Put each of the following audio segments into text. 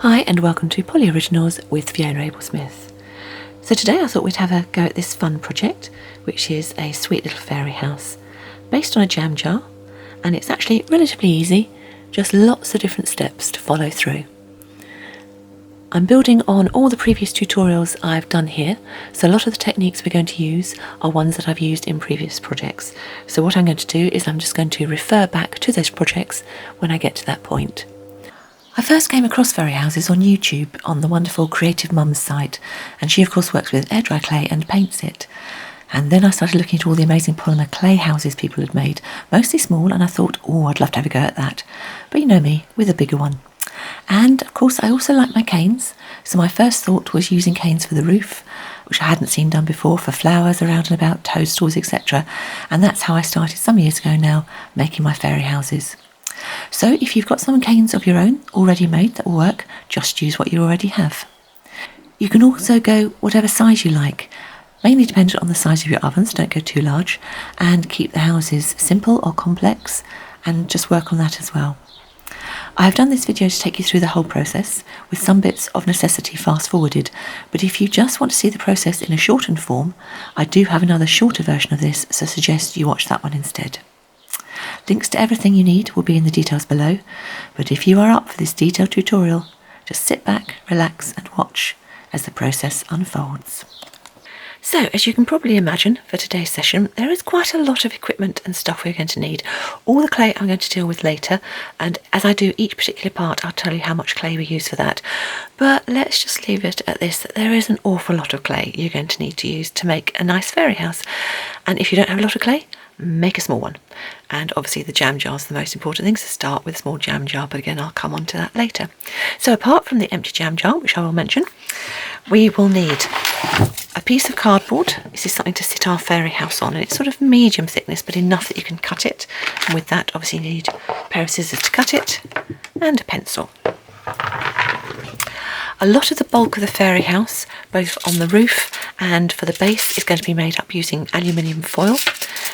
Hi and welcome to PolyOriginals with Fiona Abel-Smith. So today I thought we'd have a go at this fun project, which is a sweet little fairy house based on a jam jar, and it's actually relatively easy, just lots of different steps to follow through. I'm building on all the previous tutorials I've done here, so a lot of the techniques we're going to use are ones that I've used in previous projects. So what I'm going to do is I'm just going to refer back to those projects when I get to that point. I first came across fairy houses on YouTube on the wonderful Creative Mum's site, and she of course works with air dry clay and paints it. And then I started looking at all the amazing polymer clay houses people had made, mostly small, and I thought, oh, I'd love to have a go at that. But you know me, with a bigger one. And of course I also like my canes, so my first thought was using canes for the roof, which I hadn't seen done before, for flowers around and about, toadstools, etc. And that's how I started some years ago now, making my fairy houses. So if you've got some canes of your own already made that will work, just use what you already have. You can also go whatever size you like, mainly dependent on the size of your ovens, don't go too large, and keep the houses simple or complex, and just work on that as well. I have done this video to take you through the whole process, with some bits of necessity fast forwarded, but if you just want to see the process in a shortened form, I do have another shorter version of this, so I suggest you watch that one instead. Links to everything you need will be in the details below, but if you are up for this detailed tutorial, just sit back, relax and watch as the process unfolds. So, as you can probably imagine, for today's session, there is quite a lot of equipment and stuff we're going to need. All the clay I'm going to deal with later, and as I do each particular part, I'll tell you how much clay we use for that. But let's just leave it at this, that there is an awful lot of clay you're going to need to use to make a nice fairy house. And if you don't have a lot of clay, make a small one. And obviously the jam jar is the most important thing, so start with a small jam jar, but again I'll come on to that later. So apart from the empty jam jar, which I will mention, we will need a piece of cardboard. This is something to sit our fairy house on, and it's sort of medium thickness but enough that you can cut it, and with that obviously you need a pair of scissors to cut it and a pencil. A lot of the bulk of the fairy house, both on the roof and for the base, is going to be made up using aluminium foil,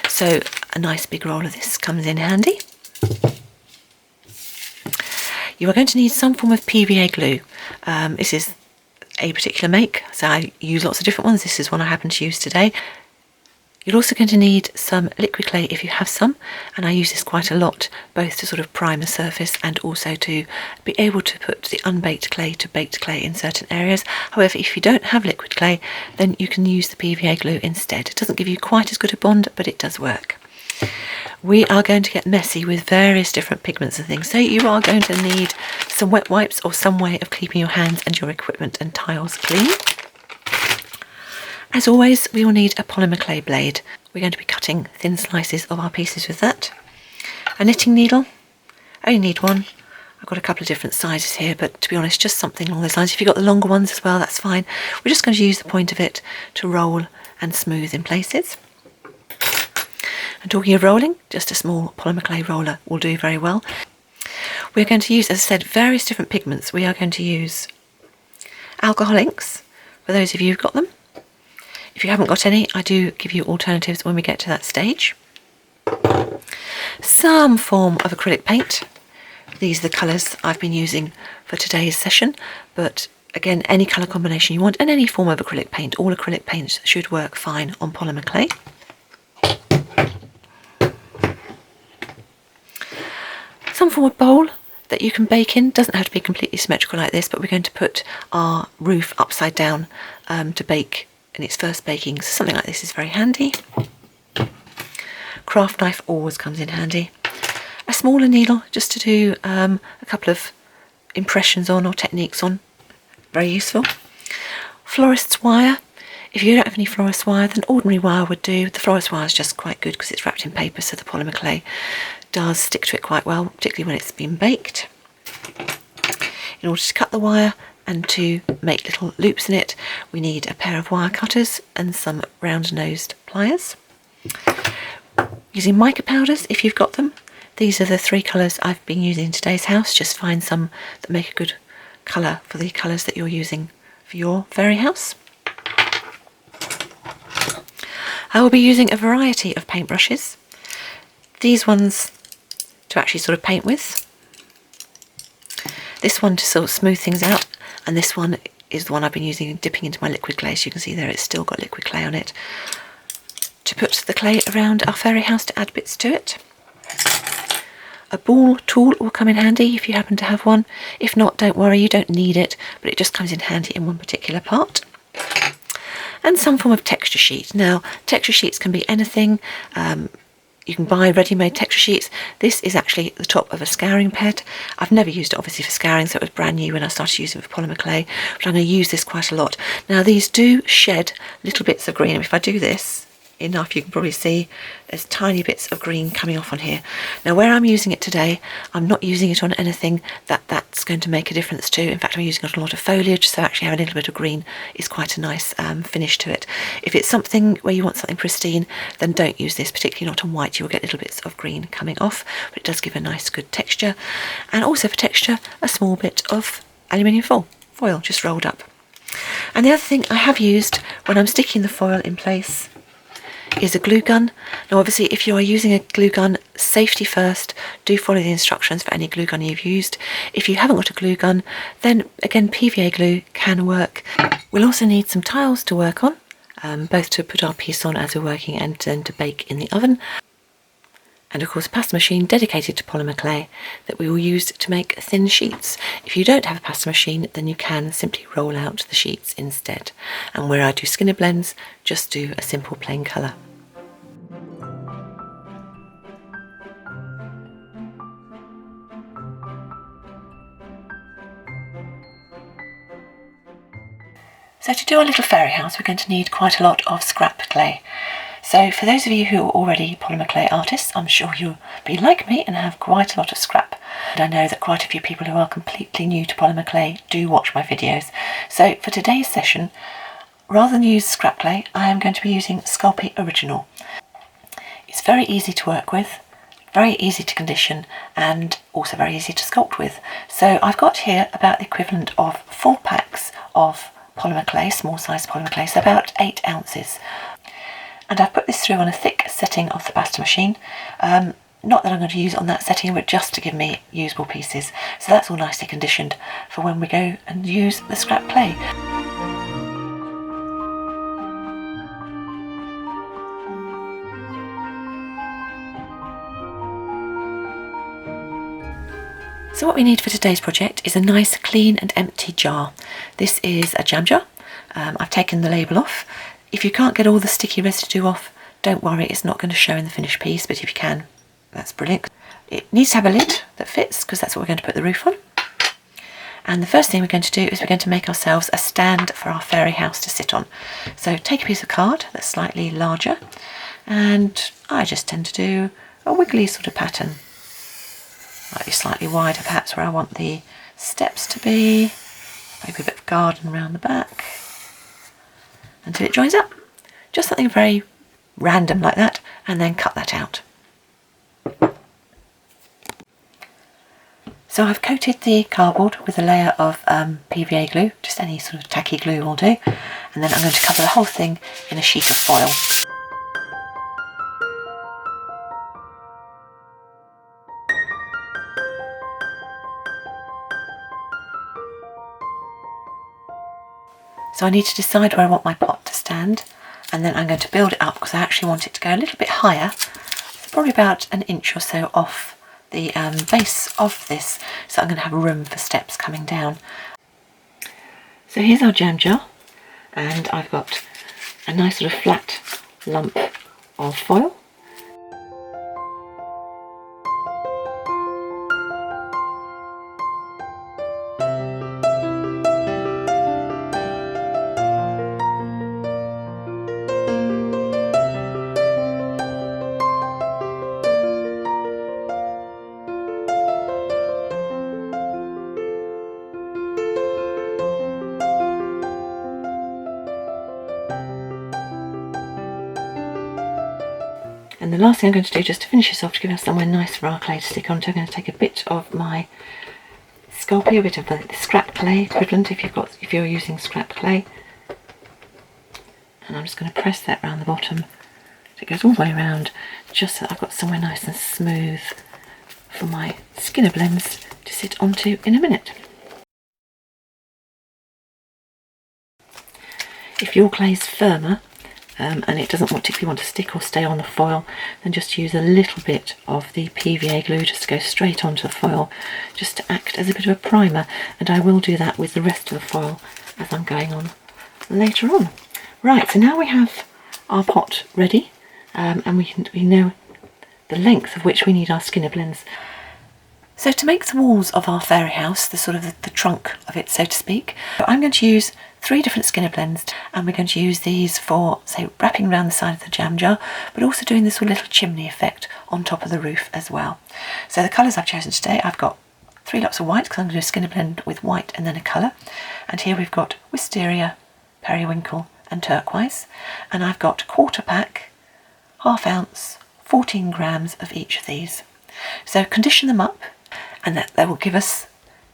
so a nice big roll of this comes in handy. You are going to need some form of PVA glue. This is a particular make, so I use lots of different ones. This is one I happen to use today. You're also going to need some liquid clay if you have some, and I use this quite a lot, both to sort of prime the surface and also to be able to put the unbaked clay to baked clay in certain areas. However, if you don't have liquid clay, then you can use the PVA glue instead. It doesn't give you quite as good a bond, but it does work. We are going to get messy with various different pigments and things, so you are going to need some wet wipes or some way of keeping your hands and your equipment and tiles clean. As always, we will need a polymer clay blade. We're going to be cutting thin slices of our pieces with that. A knitting needle, I only need one. I've got a couple of different sizes here, but to be honest, just something along those lines. If you've got the longer ones as well, that's fine. We're just going to use the point of it to roll and smooth in places. And talking of rolling, just a small polymer clay roller will do very well. We're going to use, as I said, various different pigments. We are going to use alcohol inks, for those of you who've got them. If you haven't got any, I do give you alternatives when we get to that stage. Some form of acrylic paint. These are the colours I've been using for today's session, but again, any colour combination you want, and any form of acrylic paint. All acrylic paints should work fine on polymer clay. Some form of bowl that you can bake in. Doesn't have to be completely symmetrical like this, but we're going to put our roof upside down to bake in its first baking, so something like this is very handy. Craft knife always comes in handy. A smaller needle just to do a couple of impressions on or techniques on, very useful. Florist's wire. If you don't have any florist's wire, then ordinary wire would do. The florist's wire is just quite good because it's wrapped in paper, so the polymer clay does stick to it quite well, particularly when it's been baked. In order to cut the wire and to make little loops in it, we need a pair of wire cutters and some round-nosed pliers. Using mica powders, if you've got them. These are the three colours I've been using in today's house. Just find some that make a good colour for the colours that you're using for your fairy house. I will be using a variety of paintbrushes. These ones to actually sort of paint with. this one to sort of smooth things out, and this one is the one I've been using, dipping into my liquid clay. So you can see there it's still got liquid clay on it, to put the clay around our fairy house to add bits to it. A ball tool will come in handy if you happen to have one. If not, don't worry, you don't need it, but it just comes in handy in one particular part. And some form of texture sheet. Now, texture sheets can be anything. You can buy ready-made texture sheets. This is actually the top of a scouring pad. I've never used it obviously for scouring, so it was brand new when I started using it for polymer clay, but I'm going to use this quite a lot. Now, these do shed little bits of green. If I do this enough, you can probably see there's tiny bits of green coming off on here. Now, where I'm using it today, I'm not using it on anything that's going to make a difference to. In fact, I'm using it on a lot of foliage, so actually having a little bit of green is quite a nice finish to it. If it's something where you want something pristine, then don't use this, particularly not on white. You'll get little bits of green coming off, but it does give a nice good texture. And also for texture, a small bit of aluminium foil just rolled up. And the other thing I have used when I'm sticking the foil in place is a glue gun. Now, obviously, if you are using a glue gun, safety first. Do follow the instructions for any glue gun you've used. If you haven't got a glue gun, then again, PVA glue can work. We'll also need some tiles to work on, both to put our piece on as we're working and then to bake in the oven. And of course, a pasta machine dedicated to polymer clay that we will use to make thin sheets. If you don't have a pasta machine, then you can simply roll out the sheets instead. And where I do skinner blends, just do a simple plain colour. So to do our little fairy house, we're going to need quite a lot of scrap clay. So for those of you who are already polymer clay artists, I'm sure you'll be like me and have quite a lot of scrap. And I know that quite a few people who are completely new to polymer clay do watch my videos. So for today's session, rather than use scrap clay, I am going to be using Sculpey Original. It's very easy to work with, very easy to condition, and also very easy to sculpt with. So I've got here about the equivalent of 4 packs of polymer clay, small size polymer clay, so about 8 ounces. And I've put this through on a thick setting of the pasta machine. Not that I'm going to use it on that setting, but just to give me usable pieces. So that's all nicely conditioned for when we go and use the scrap clay. So what we need for today's project is a nice clean and empty jar. This is a jam jar. I've taken the label off. If you can't get all the sticky residue off, don't worry, it's not going to show in the finished piece, but if you can, that's brilliant. It needs to have a lid that fits, because that's what we're going to put the roof on. And the first thing we're going to do is we're going to make ourselves a stand for our fairy house to sit on. So take a piece of card that's slightly larger, and I just tend to do a wiggly sort of pattern. Might be slightly wider perhaps where I want the steps to be, maybe a bit of garden around the back, until it joins up. Just something very random like that, and then cut that out. So I've coated the cardboard with a layer of PVA glue, just any sort of tacky glue will do, and then I'm going to cover the whole thing in a sheet of foil. So I need to decide where I want my pot to stand, and then I'm going to build it up because I actually want it to go a little bit higher, so probably about an inch or so off the base of this, so I'm going to have room for steps coming down. So here's our jam jar, and I've got a nice sort of flat lump of foil. And the last thing I'm going to do, just to finish this off, to give us somewhere nice for our clay to stick onto, I'm going to take a bit of my Sculpey, a bit of the scrap clay equivalent if you're using scrap clay, and I'm just going to press that around the bottom so it goes all the way around, just so that I've got somewhere nice and smooth for my skinner blends to sit onto in a minute. if your clay is firmer and it doesn't particularly want to stick or stay on the foil, then just use a little bit of the PVA glue just to go straight onto the foil, just to act as a bit of a primer, and I will do that with the rest of the foil as I'm going on later on. Right, so now we have our pot ready, and we know the length of which we need our Skinner blends. So to make the walls of our fairy house, the sort of the trunk of it, so to speak, I'm going to use 3 different Skinner blends, and we're going to use these for, say, wrapping around the side of the jam jar, but also doing this little chimney effect on top of the roof as well. So the colours I've chosen today, I've got 3 lots of white, because I'm going to do a Skinner blend with white and then a colour, and here we've got wisteria, periwinkle and turquoise, and I've got quarter pack, ½ ounce, 14 grams of each of these. So condition them up, and that will give us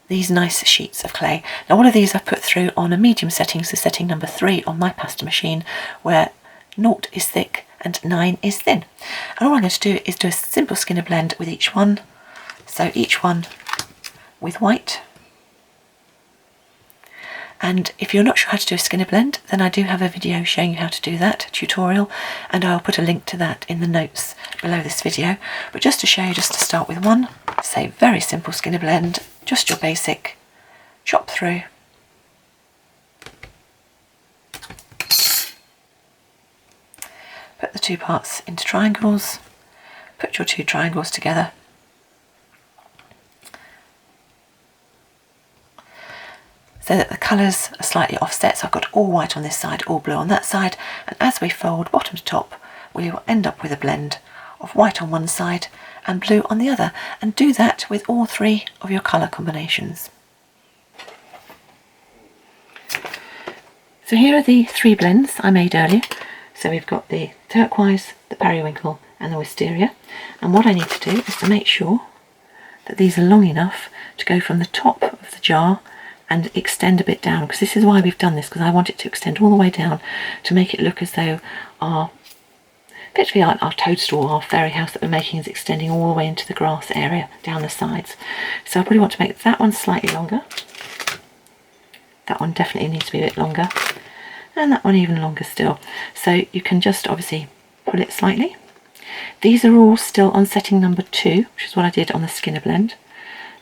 these nice sheets of clay. Now all of these I've put through on a medium setting, so setting number 3 on my pasta machine, where 0 is thick and 9 is thin. And all I'm going to do is do a simple Skinner blend with each one. So each one with white. And if you're not sure how to do a Skinner blend, then I do have a video showing you how to do that, a tutorial, and I'll put a link to that in the notes below this video. But just to show you, just to start with one, say very simple Skinner blend, just your basic chop through. Put the 2 parts into triangles, put your 2 triangles together. So that the colours are slightly offset, so I've got all white on this side, all blue on that side, and as we fold bottom to top, we will end up with a blend of white on one side and blue on the other, and do that with all 3 of your colour combinations. So here are the 3 blends I made earlier. So we've got the turquoise, the periwinkle and the wisteria, and what I need to do is to make sure that these are long enough to go from the top of the jar and extend a bit down, because this is why we've done this, because I want it to extend all the way down to make it look as though effectively our toadstool, our fairy house that we're making, is extending all the way into the grass area down the sides. So I probably want to make that one slightly longer. That one definitely needs to be a bit longer, and that one even longer still. So you can just obviously pull it slightly. These are all still on setting number 2, which is what I did on the Skinner blend.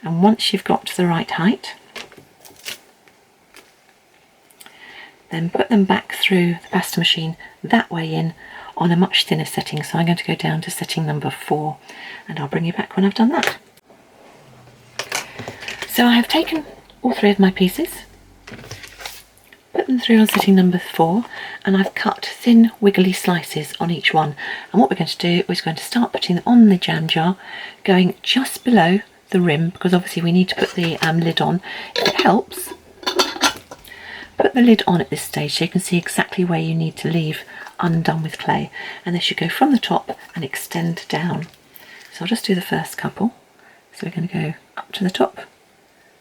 And once you've got to the right height, then put them back through the pasta machine that way in on a much thinner setting. So I'm going to go down to setting number 4, and I'll bring you back when I've done that. So I have taken all 3 of my pieces, put them through on setting number 4, and I've cut thin wiggly slices on each one. And what we're going to do is going to start putting them on the jam jar, going just below the rim, because obviously we need to put the lid on. If it helps, put the lid on at this stage so you can see exactly where you need to leave undone with clay, and they should go from the top and extend down. So I'll just do the first couple. So we're going to go up to the top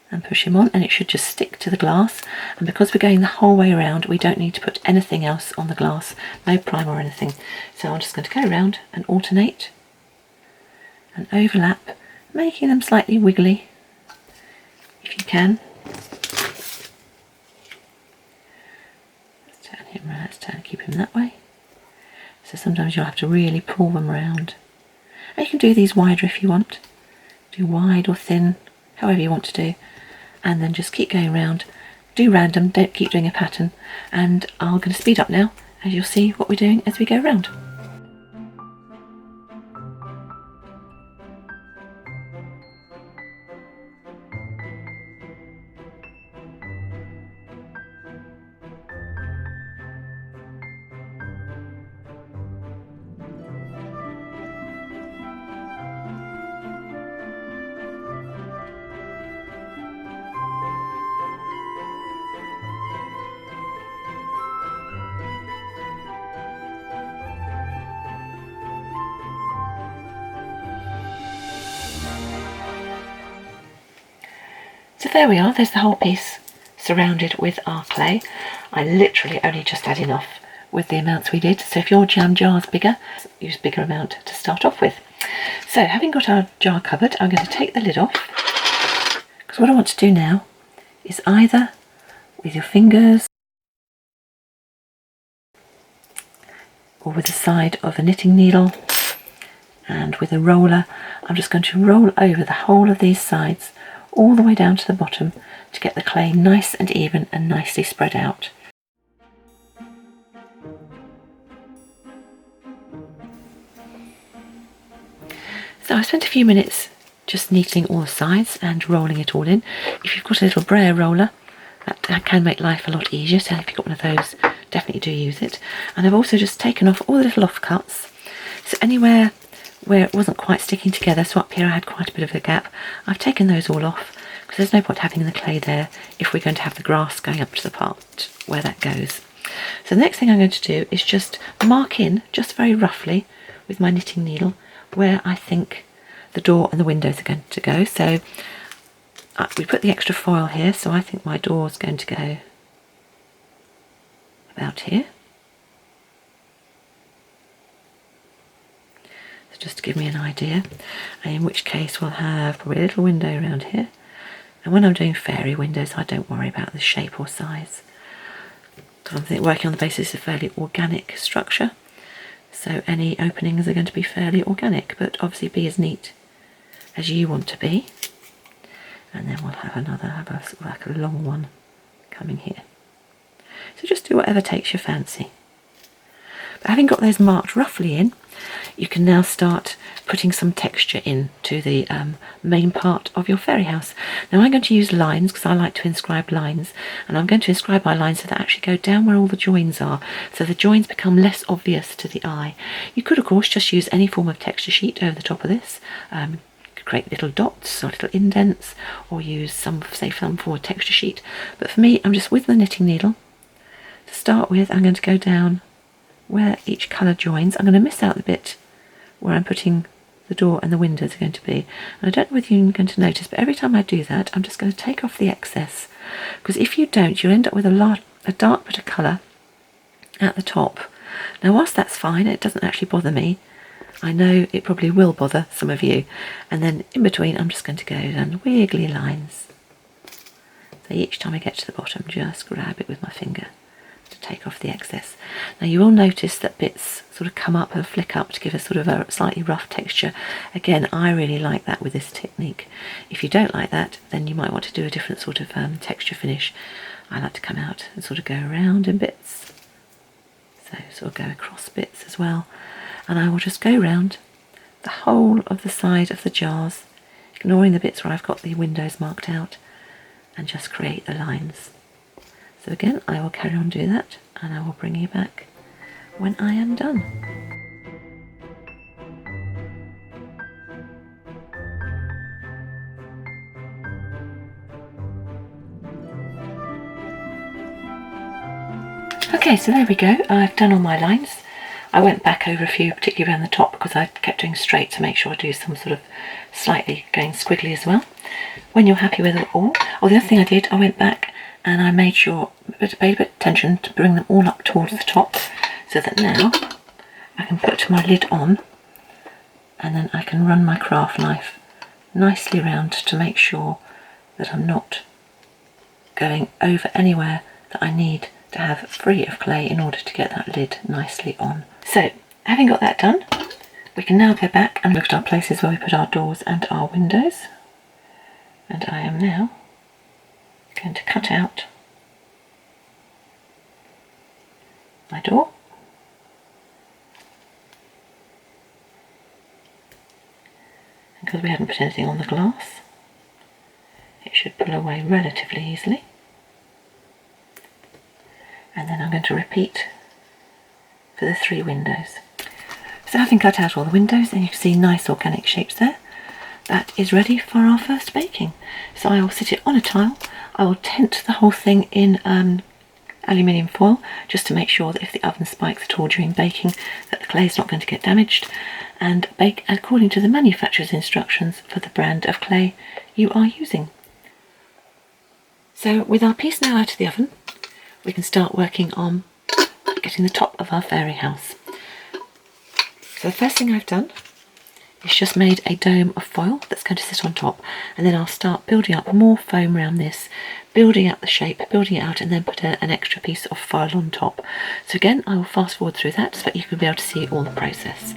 and push him on, and it should just stick to the glass, and because we're going the whole way around, we don't need to put anything else on the glass, no primer or anything. So I'm just going to go around and alternate and overlap, making them slightly wiggly if you can. Let's keep him that way. So sometimes you'll have to really pull them round. And you can do these wider if you want. Do wide or thin, however you want to do. And then just keep going round. Do random, don't keep doing a pattern. And I'm going to speed up now, as you'll see what we're doing as we go round. So there we are, there's the whole piece surrounded with our clay. I literally only just had enough with the amounts we did, so if your jam jar is bigger, use a bigger amount to start off with. So having got our jar covered, I'm going to take the lid off, because what I want to do now is either with your fingers or with the side of a knitting needle, and with a roller I'm just going to roll over the whole of these sides all the way down to the bottom to get the clay nice and even and nicely spread out. So I spent a few minutes just kneading all the sides and rolling it all in. If you've got a little brayer roller, that can make life a lot easier, so if you've got one of those, definitely do use it. And I've also just taken off all the little offcuts, so anywhere where it wasn't quite sticking together, so up here I had quite a bit of a gap, I've taken those all off, because there's no point having the clay there if we're going to have the grass going up to the part where that goes. So the next thing I'm going to do is just mark in, just very roughly, with my knitting needle, where I think the door and the windows are going to go. So we put the extra foil here, so I think my door is going to go about here. So just to give me an idea, and in which case we'll have probably a little window around here. And when I'm doing fairy windows, I don't worry about the shape or size, because I'm working on the basis of fairly organic structure. So any openings are going to be fairly organic, but obviously be as neat as you want to be. And then we'll have like a long one coming here. So just do whatever takes your fancy. But having got those marked roughly in, you can now start putting some texture in to the main part of your fairy house. Now I'm going to use lines because I like to inscribe lines, and I'm going to inscribe my lines so that actually go down where all the joins are, so the joins become less obvious to the eye. You could of course just use any form of texture sheet over the top of this, create little dots or little indents, or use some form of texture sheet, but for me I'm just with the knitting needle. To start with, I'm going to go down where each colour joins. I'm going to miss out the bit where I'm putting the door and the windows are going to be. And I don't know whether you're going to notice, but every time I do that, I'm just going to take off the excess, because if you don't, you'll end up with a dark bit of colour at the top. Now whilst that's fine, it doesn't actually bother me. I know it probably will bother some of you. And then in between, I'm just going to go down wiggly lines. So each time I get to the bottom, just grab it with my finger to take off the excess. Now you will notice that bits sort of come up and flick up to give a sort of a slightly rough texture. Again, I really like that with this technique. If you don't like that, then you might want to do a different sort of texture finish. I like to come out and sort of go around in bits, so sort of go across bits as well. And I will just go round the whole of the side of the jars, ignoring the bits where I've got the windows marked out, and just create the lines. So again, I will carry on doing that, and I will bring you back when I am done. Okay, so there we go. I've done all my lines. I went back over a few, particularly around the top, because I kept doing straight to make sure I do some sort of slightly going squiggly as well. When you're happy with it all, the other thing I did, I went back and I made sure, paid a bit of attention to bring them all up towards the top, so that now I can put my lid on, and then I can run my craft knife nicely round to make sure that I'm not going over anywhere that I need to have free of clay in order to get that lid nicely on. So having got that done, we can now go back and look at our places where we put our doors and our windows. And I am now going to cut out my door. And because we hadn't put anything on the glass, it should pull away relatively easily. And then I'm going to repeat for the 3 windows. So having cut out all the windows, and you can see nice organic shapes there, that is ready for our first baking. So I will sit it on a tile. I will tent the whole thing in aluminium foil, just to make sure that if the oven spikes at all during baking, that the clay is not going to get damaged, and bake according to the manufacturer's instructions for the brand of clay you are using. So with our piece now out of the oven, we can start working on getting the top of our fairy house. So the first thing I've done it's just made a dome of foil that's going to sit on top, and then I'll start building up more foam around this, building out the shape, building it out, and then put an extra piece of foil on top. So again, I will fast forward through that so that you can be able to see all the process.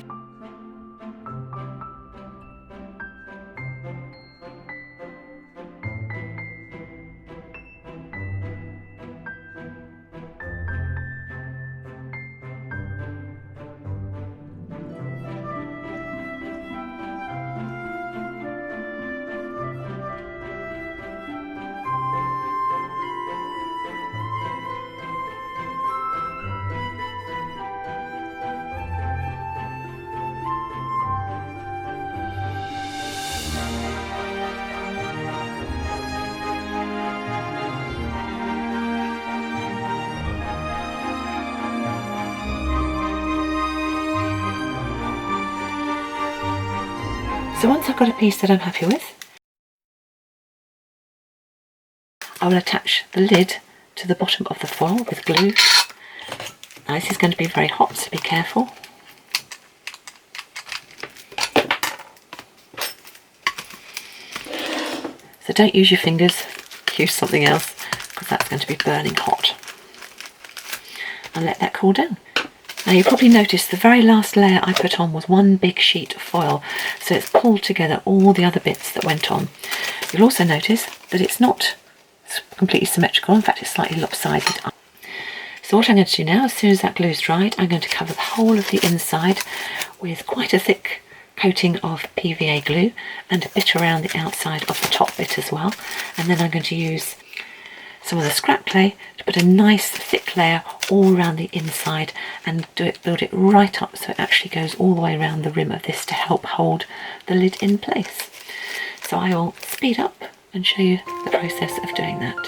So once I've got a piece that I'm happy with, I will attach the lid to the bottom of the foil with glue. Now this is going to be very hot, so be careful. So don't use your fingers, use something else, because that's going to be burning hot. And let that cool down. Now you probably noticed the very last layer I put on was one big sheet of foil, so it's pulled together all the other bits that went on. You'll also notice that it's not completely symmetrical, in fact it's slightly lopsided. So what I'm going to do now, as soon as that glue's dried, I'm going to cover the whole of the inside with quite a thick coating of PVA glue and a bit around the outside of the top bit as well, and then I'm going to use some of the scrap clay to put a nice thick layer all around the inside and build it right up so it actually goes all the way around the rim of this to help hold the lid in place. So I will speed up and show you the process of doing that.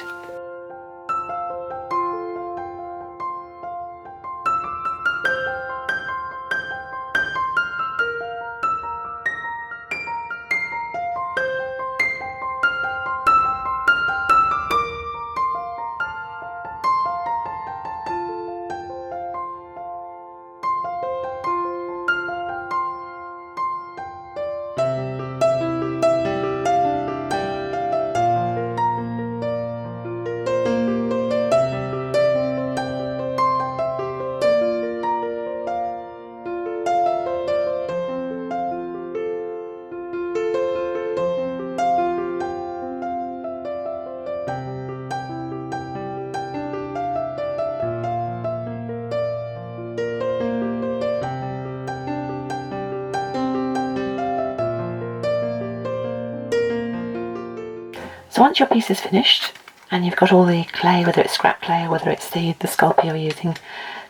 So once your piece is finished and you've got all the clay, whether it's scrap clay or whether it's the Sculpey you're using,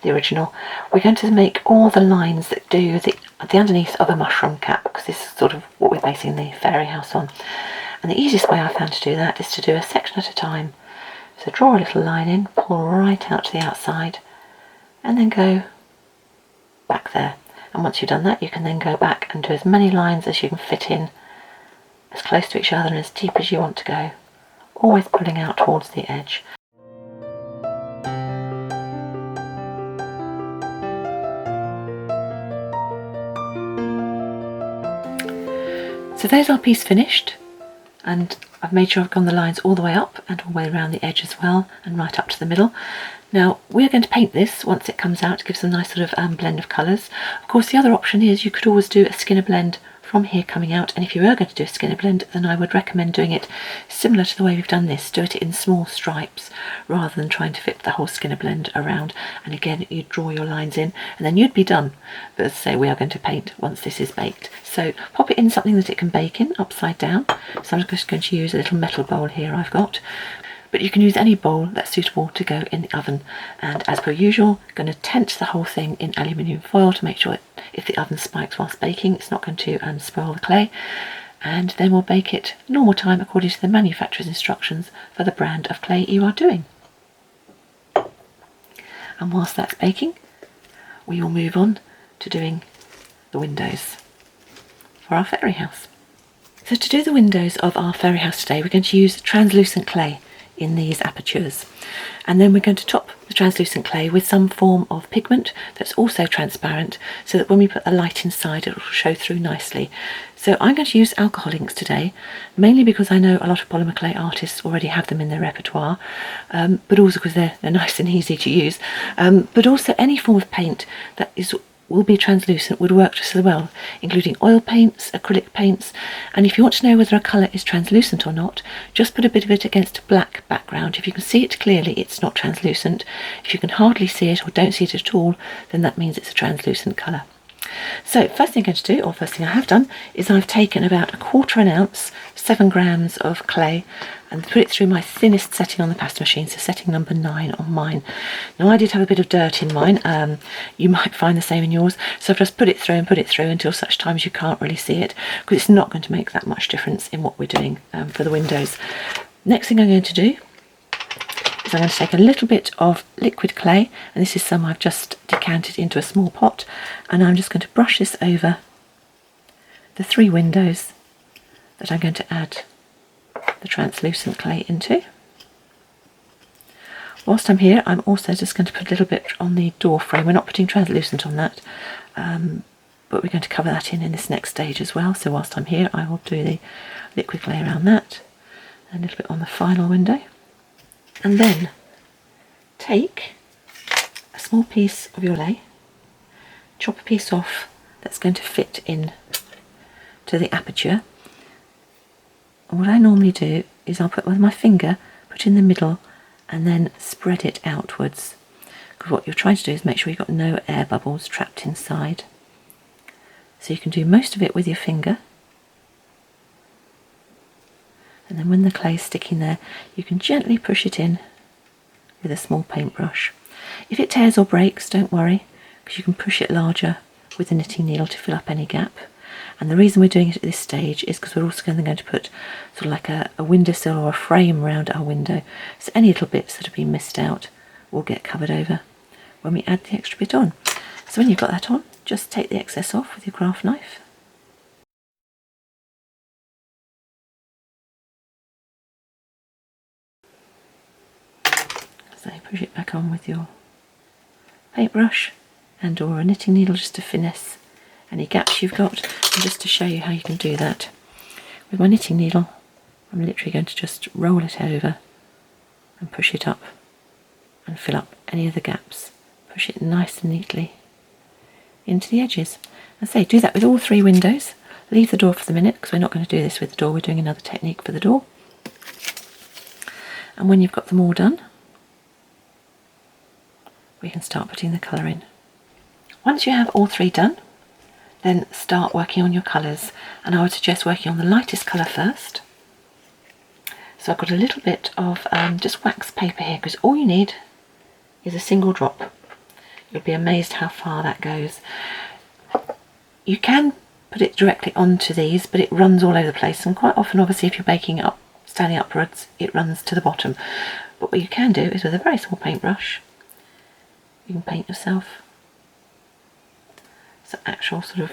the original, we're going to make all the lines that do the underneath of a mushroom cap, because this is sort of what we're basing the fairy house on. And the easiest way I found to do that is to do a section at a time. So draw a little line in, pull right out to the outside, and then go back there. And once you've done that, you can then go back and do as many lines as you can fit in, as close to each other and as deep as you want to go, always pulling out towards the edge. So there's our piece finished, and I've made sure I've gone the lines all the way up and all the way around the edge as well, and right up to the middle. Now we're going to paint this once it comes out to give some nice sort of blend of colours. Of course the other option is you could always do a skinner blend from here coming out, and if you were going to do a skinner blend, then I would recommend doing it similar to the way we've done this. Do it in small stripes rather than trying to fit the whole skinner blend around. And again, you'd draw your lines in and then you'd be done. But as I say, we are going to paint once this is baked. So pop it in something that it can bake in upside down. So I'm just going to use a little metal bowl here I've got. But you can use any bowl that's suitable to go in the oven. And as per usual, I'm going to tent the whole thing in aluminium foil to make sure that if the oven spikes whilst baking, it's not going to spoil the clay. And then we'll bake it normal time according to the manufacturer's instructions for the brand of clay you are doing. And whilst that's baking, we will move on to doing the windows for our fairy house. So to do the windows of our fairy house today, we're going to use translucent clay in these apertures. And then we're going to top the translucent clay with some form of pigment that's also transparent, so that when we put the light inside it will show through nicely. So I'm going to use alcohol inks today, mainly because I know a lot of polymer clay artists already have them in their repertoire, but also because they're nice and easy to use, but also any form of paint that will be translucent would work just as well, including oil paints, acrylic paints. And if you want to know whether a colour is translucent or not, just put a bit of it against a black background. If you can see it clearly, it's not translucent. If you can hardly see it or don't see it at all, then that means it's a translucent colour. So first thing I'm going to do, or first thing I have done, is I've taken about 1/4 ounce, 7 grams of clay, and put it through my thinnest setting on the pasta machine, so setting number 9 on mine. Now I did have a bit of dirt in mine, you might find the same in yours, so I've just put it through until such time as you can't really see it, because it's not going to make that much difference in what we're doing for the windows. Next thing I'm going to do is I'm going to take a little bit of liquid clay, and this is some I've just decanted into a small pot, and I'm just going to brush this over the 3 windows that I'm going to add the translucent clay into. Whilst I'm here, I'm also just going to put a little bit on the door frame. We're not putting translucent on that, but we're going to cover that in this next stage as well. So whilst I'm here, I will do the liquid clay around that, and a little bit on the final window. And then take a small piece of your lei, chop a piece off that's going to fit in to the aperture. And what I normally do is I'll put with my finger, put in the middle, and then spread it outwards. Because what you're trying to do is make sure you've got no air bubbles trapped inside. So you can do most of it with your finger. And then when the clay is sticking there, you can gently push it in with a small paintbrush. If it tears or breaks, don't worry, because you can push it larger with a knitting needle to fill up any gap. And the reason we're doing it at this stage is because we're also going to put sort of like a windowsill or a frame around our window. So any little bits that have been missed out will get covered over when we add the extra bit on. So when you've got that on, just take the excess off with your craft knife. So push it back on with your paintbrush and or a knitting needle just to finesse any gaps you've got. And just to show you how you can do that, with my knitting needle I'm literally going to just roll it over and push it up and fill up any of the gaps. Push it nice and neatly into the edges. And say, do that with all 3 windows. Leave the door for the minute because we're not going to do this with the door, we're doing another technique for the door. And when you've got them all done, we can start putting the colour in. Once you have all 3 done, then start working on your colours, and I would suggest working on the lightest colour first. So I've got a little bit of just wax paper here, because all you need is a single drop. You'll be amazed how far that goes. You can put it directly onto these, but it runs all over the place, and quite often obviously if you're baking it up standing upwards it runs to the bottom. But what you can do is with a very small paintbrush you can paint yourself some actual sort of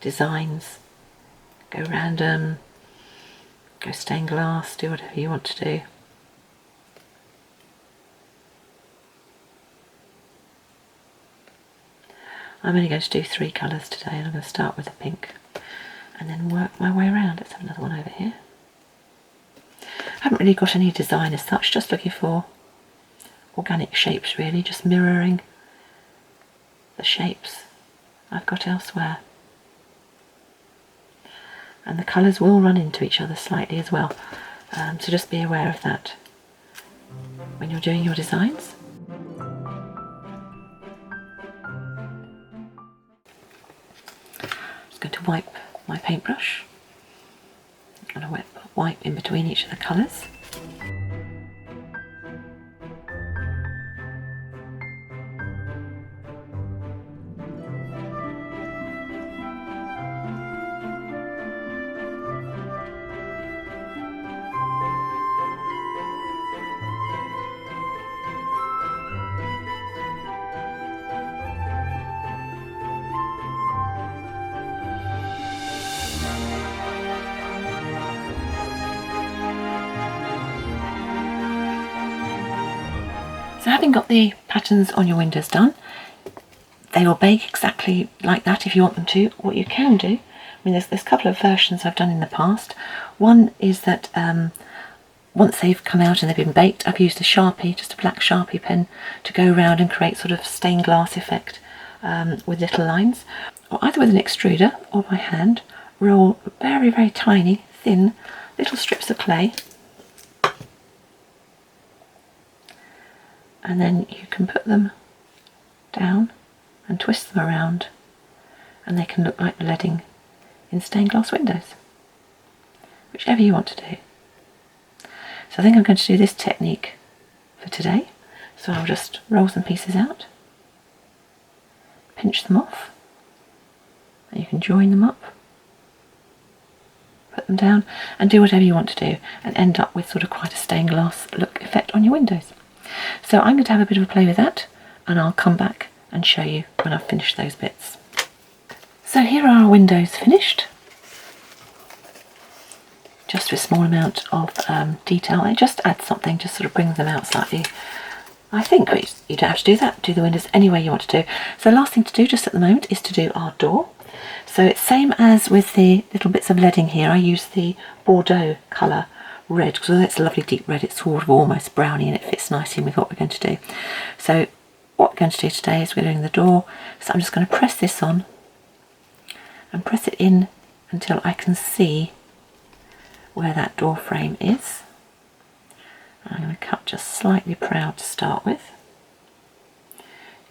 designs. Go random, go stained glass, do whatever you want to do. I'm only going to do 3 colours today, and I'm going to start with the pink and then work my way around. Let's have another one over here. I haven't really got any design as such, just looking for organic shapes really, just mirroring the shapes I've got elsewhere. And the colours will run into each other slightly as well, so just be aware of that when you're doing your designs. Just going to wipe my paintbrush and I wipe in between each of the colours. So having got the patterns on your windows done, they will bake exactly like that if you want them to. What you can do, I mean there's a couple of versions I've done in the past. One is that once they've come out and they've been baked, I've used a Sharpie, just a black Sharpie pen, to go around and create sort of stained glass effect with little lines. Or either with an extruder or by hand, roll very, very tiny, thin little strips of clay. And then you can put them down and twist them around, and they can look like the leading in stained glass windows, whichever you want to do. So I think I'm going to do this technique for today. So I'll just roll some pieces out, pinch them off, and you can join them up, put them down, and do whatever you want to do, and end up with sort of quite a stained glass look effect on your windows. So I'm going to have a bit of a play with that, and I'll come back and show you when I've finished those bits. So here are our windows finished. Just with a small amount of detail. It just adds something, just sort of brings them out slightly. I think you don't have to do that. Do the windows any way you want to do. So the last thing to do just at the moment is to do our door. So it's same as with the little bits of leading here. I use the Bordeaux colour red, because it's a lovely deep red. It's sort of almost browny and it fits nicely with what we're going to do. So what we're going to do today is we're doing the door. So I'm just going to press this on and press it in until I can see where that door frame is. I'm going to cut just slightly proud to start with.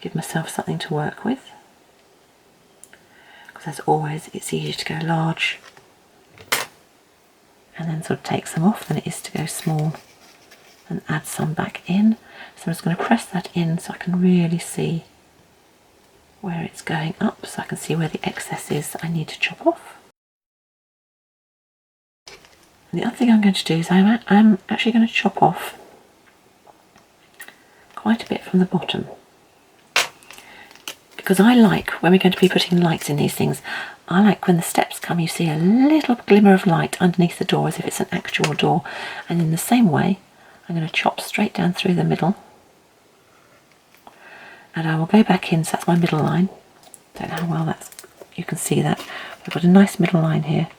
Give myself something to work with. Because as always, it's easier to go large and then sort of take some off than it is to go small and add some back in. So I'm just going to press that in so I can really see where it's going up, so I can see where the excess is that I need to chop off. And the other thing I'm going to do is I'm actually going to chop off quite a bit from the bottom, because I like, when we're going to be putting lights in these things, I like when the steps come you see a little glimmer of light underneath the door as if it's an actual door. And in the same way I'm going to chop straight down through the middle, and I will go back in, so that's my middle line. Don't know how well you can see that. I've got a nice middle line here,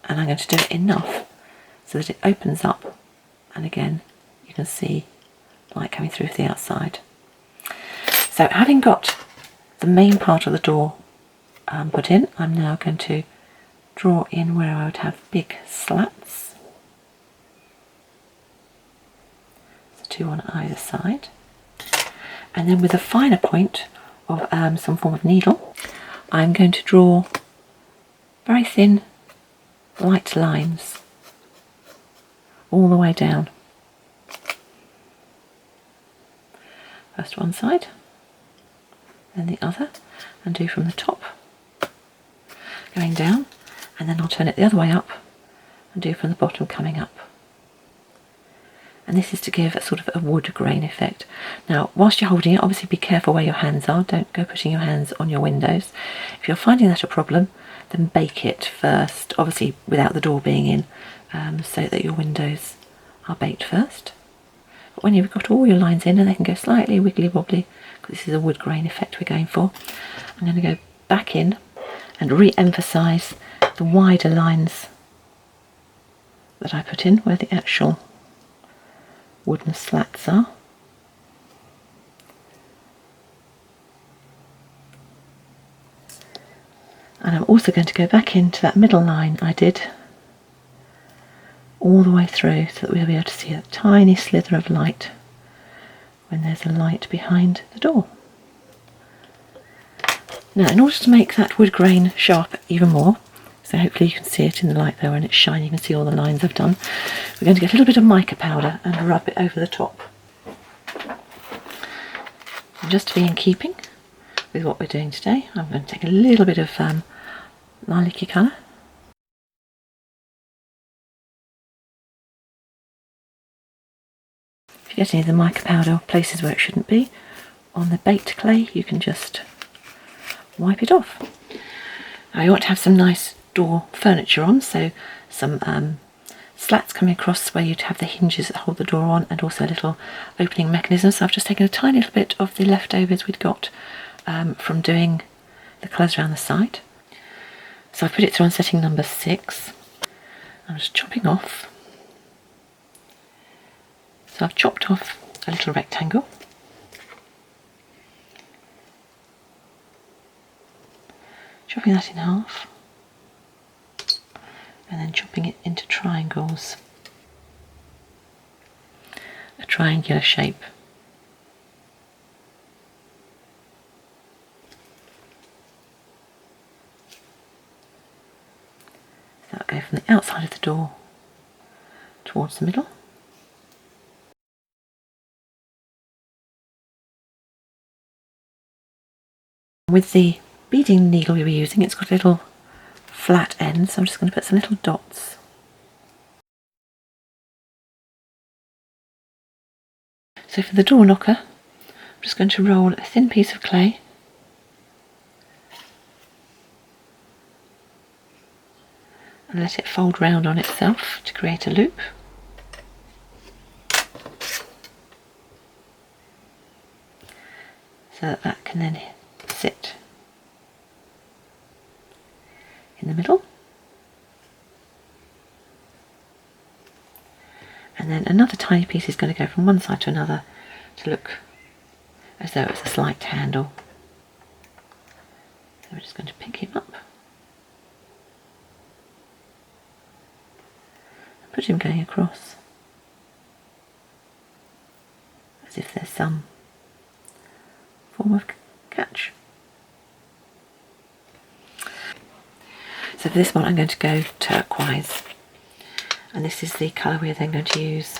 and I'm going to do it enough so that it opens up, and again you can see light coming through the outside. So having got the main part of the door put in, I'm now going to draw in where I would have big slats, so 2 on either side, and then with a finer point of some form of needle, I'm going to draw very thin light lines all the way down. First one side, then the other, and do from the top going down, and then I'll turn it the other way up and do from the bottom coming up. And this is to give a sort of a wood grain effect. Now whilst you're holding it, obviously be careful where your hands are. Don't go putting your hands on your windows. If you're finding that a problem, then bake it first, obviously without the door being in, so that your windows are baked first. But when you've got all your lines in, and they can go slightly wiggly wobbly, because this is a wood grain effect we're going for, I'm going to go back in and re-emphasise the wider lines that I put in where the actual wooden slats are. And I'm also going to go back into that middle line I did all the way through, so that we'll be able to see a tiny slither of light when there's a light behind the door. Now in order to make that wood grain sharp even more, so hopefully you can see it in the light there when it's shining, you can see all the lines I've done, we're going to get a little bit of mica powder and rub it over the top. And just to be in keeping with what we're doing today, I'm going to take a little bit of lilac-y colour. If you get any of the mica powder places where it shouldn't be, on the baked clay you can just wipe it off. Now you want to have some nice door furniture on, so some slats coming across where you'd have the hinges that hold the door on, and also a little opening mechanism. So I've just taken a tiny little bit of the leftovers we'd got from doing the colours around the side. So I've put it through on setting number 6. I'm just chopping off. So I've chopped off a little rectangle. Chopping that in half. And then chopping it into triangles. A triangular shape. So that'll go from the outside of the door towards the middle. With the beading needle we were using, it's got a little flat end, so I'm just going to put some little dots. So for the door knocker, I'm just going to roll a thin piece of clay and let it fold round on itself to create a loop. So that that can then sit in the middle. And then another tiny piece is going to go from one side to another to look as though it's a slight handle. So we're just going to pick him up and put him going across as if there's some form of catch. So for this one I'm going to go turquoise, and this is the colour we're then going to use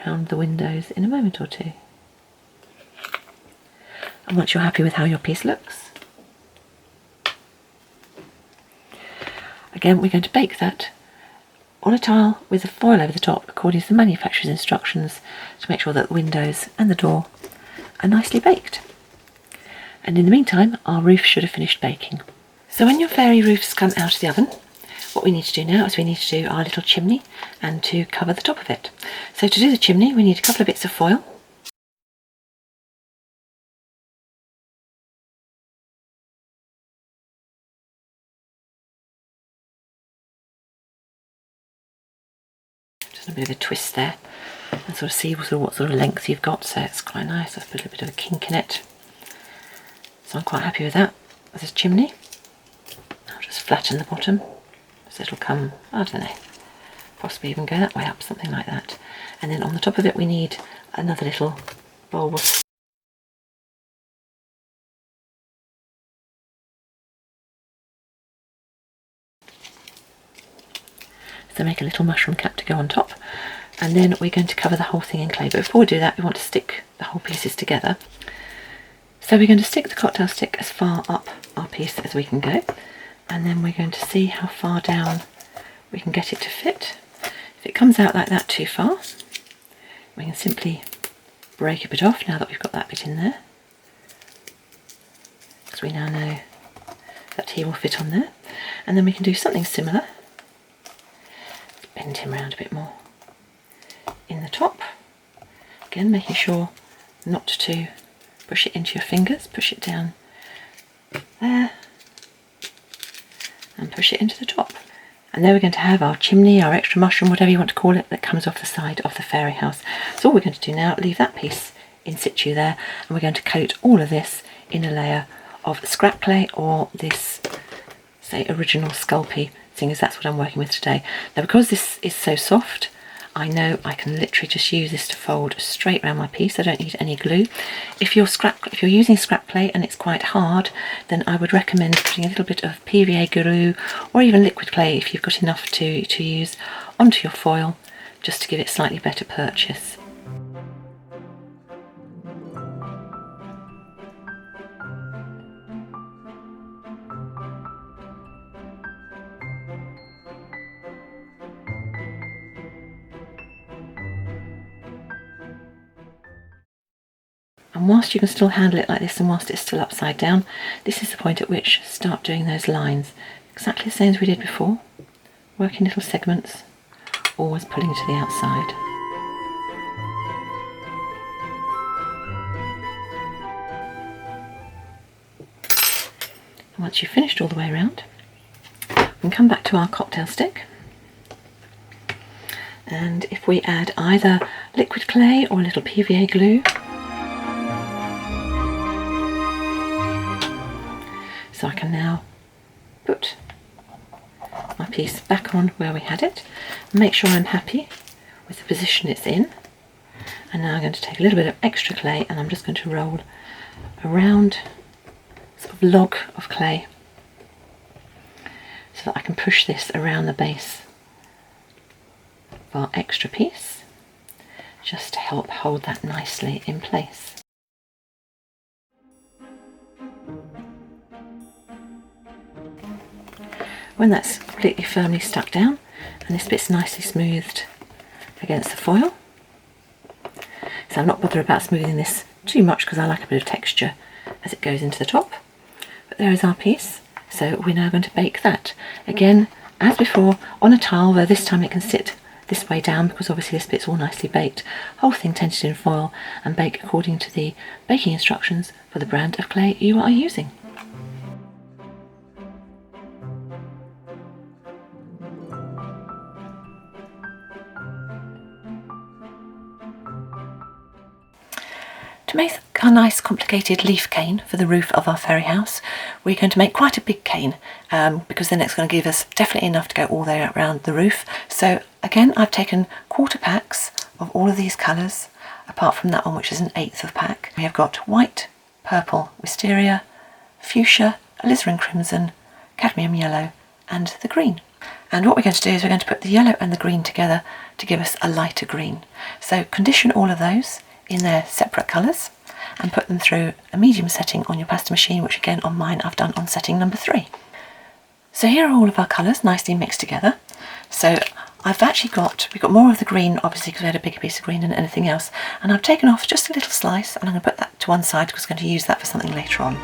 around the windows in a moment or two. And once you're happy with how your piece looks, again we're going to bake that on a tile with a foil over the top according to the manufacturer's instructions to make sure that the windows and the door are nicely baked. And in the meantime, our roof should have finished baking. So when your fairy roofs come out of the oven, what we need to do now is we need to do our little chimney and to cover the top of it. So to do the chimney, we need a couple of bits of foil. Just a bit of a twist there and sort of see what sort of length you've got, so it's quite nice. I've put a little bit of a kink in it. So I'm quite happy with that, with this chimney. I'll just flatten the bottom, so it'll come, I don't know, possibly even go that way up, something like that. And then on the top of it we need another little bulbous. So make a little mushroom cap to go on top. And then we're going to cover the whole thing in clay. But before we do that, we want to stick the whole pieces together. So we're going to stick the cocktail stick as far up our piece as we can go, and then we're going to see how far down we can get it to fit. If it comes out like that too far, we can simply break a bit off now that we've got that bit in there, because we now know that he will fit on there. And then we can do something similar, bend him around a bit more in the top, again making sure not to push it into your fingers, push it down there and push it into the top. And there we're going to have our chimney, our extra mushroom, whatever you want to call it, that comes off the side of the fairy house. So all we're going to do now, leave that piece in situ there, and we're going to coat all of this in a layer of scrap clay or this, say, original Sculpey, seeing as that's what I'm working with today. Now because this is so soft, I know I can literally just use this to fold straight around my piece. I don't need any glue. If you're using scrap clay and it's quite hard, then I would recommend putting a little bit of PVA glue or even liquid clay, if you've got enough to use, onto your foil, just to give it slightly better purchase. And whilst you can still handle it like this and whilst it's still upside down, this is the point at which start doing those lines. Exactly the same as we did before, working little segments, always pulling to the outside. And once you've finished all the way around, we can come back to our cocktail stick. And if we add either liquid clay or a little PVA glue, so I can now put my piece back on where we had it, make sure I'm happy with the position it's in. And now I'm going to take a little bit of extra clay and I'm just going to roll around sort of log of clay so that I can push this around the base of our extra piece, just to help hold that nicely in place. When that's completely firmly stuck down and this bit's nicely smoothed against the foil, so I'm not bothered about smoothing this too much because I like a bit of texture as it goes into the top. But there is our piece, so we're now going to bake that. Again, as before, on a tile, though this time it can sit this way down because obviously this bit's all nicely baked. Whole thing tented in foil and bake according to the baking instructions for the brand of clay you are using. To make a nice complicated leaf cane for the roof of our fairy house, we're going to make quite a big cane because then it's going to give us definitely enough to go all the way around the roof. So again, I've taken quarter packs of all of these colours, apart from that one which is an eighth of pack. We have got white, purple, wisteria, fuchsia, alizarin crimson, cadmium yellow and the green. And what we're going to do is we're going to put the yellow and the green together to give us a lighter green. So condition all of those in their separate colours and put them through a medium setting on your pasta machine, which again on mine I've done on setting number 3. So here are all of our colours nicely mixed together. So we've got more of the green obviously because we had a bigger piece of green than anything else, and I've taken off just a little slice and I'm going to put that to one side because I'm going to use that for something later on.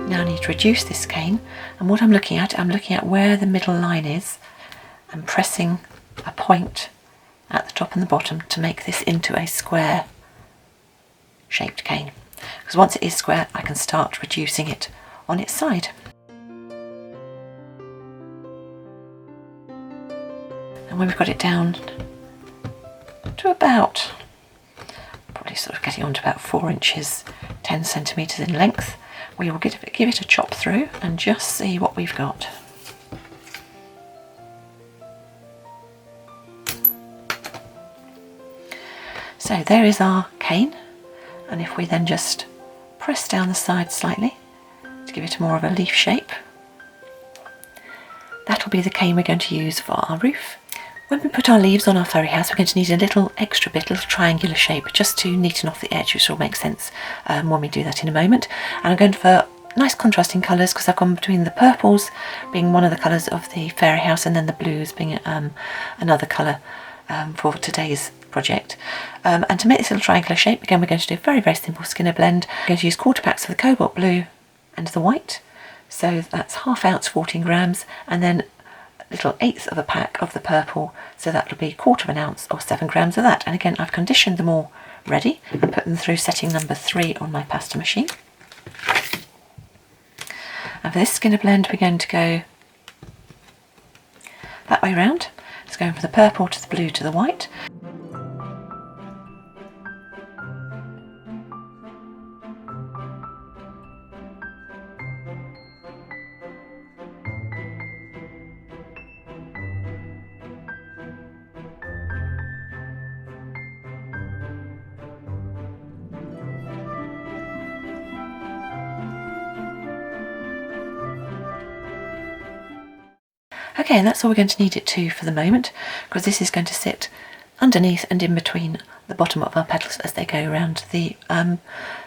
Now I need to reduce this cane, and what I'm looking at where the middle line is and pressing a point at the top and the bottom to make this into a square shaped cane. Because once it is square I can start reducing it on its side. And when we've got it down to about, probably sort of getting on to about 4 inches, 10 centimetres in length, we will give it a chop through and just see what we've got. So there is our cane, And if we then just press down the side slightly to give it more of a leaf shape, that'll be the cane we're going to use for our roof. When we put our leaves on our fairy house, we're going to need a little extra bit, a little triangular shape, just to neaten off the edge, which will make sense when we do that in a moment. And I'm going for nice contrasting colours, because I've gone between the purples being one of the colours of the fairy house, and then the blues being another colour for today's project. And to make this little triangular shape, again, we're going to do a very, very simple Skinner blend. I'm going to use quarter packs of the cobalt blue and the white. So that's half ounce, 14 grams, and then little eighth of a pack of the purple, so that'll be quarter of an ounce or 7 grams of that. And again, I've conditioned them all ready and put them through setting number 3 on my pasta machine. And for this Skinner blend, we're going to go that way round. It's going from the purple to the blue to the white. Okay, and that's all we're going to need it to for the moment, because this is going to sit underneath and in between the bottom of our petals as they go around the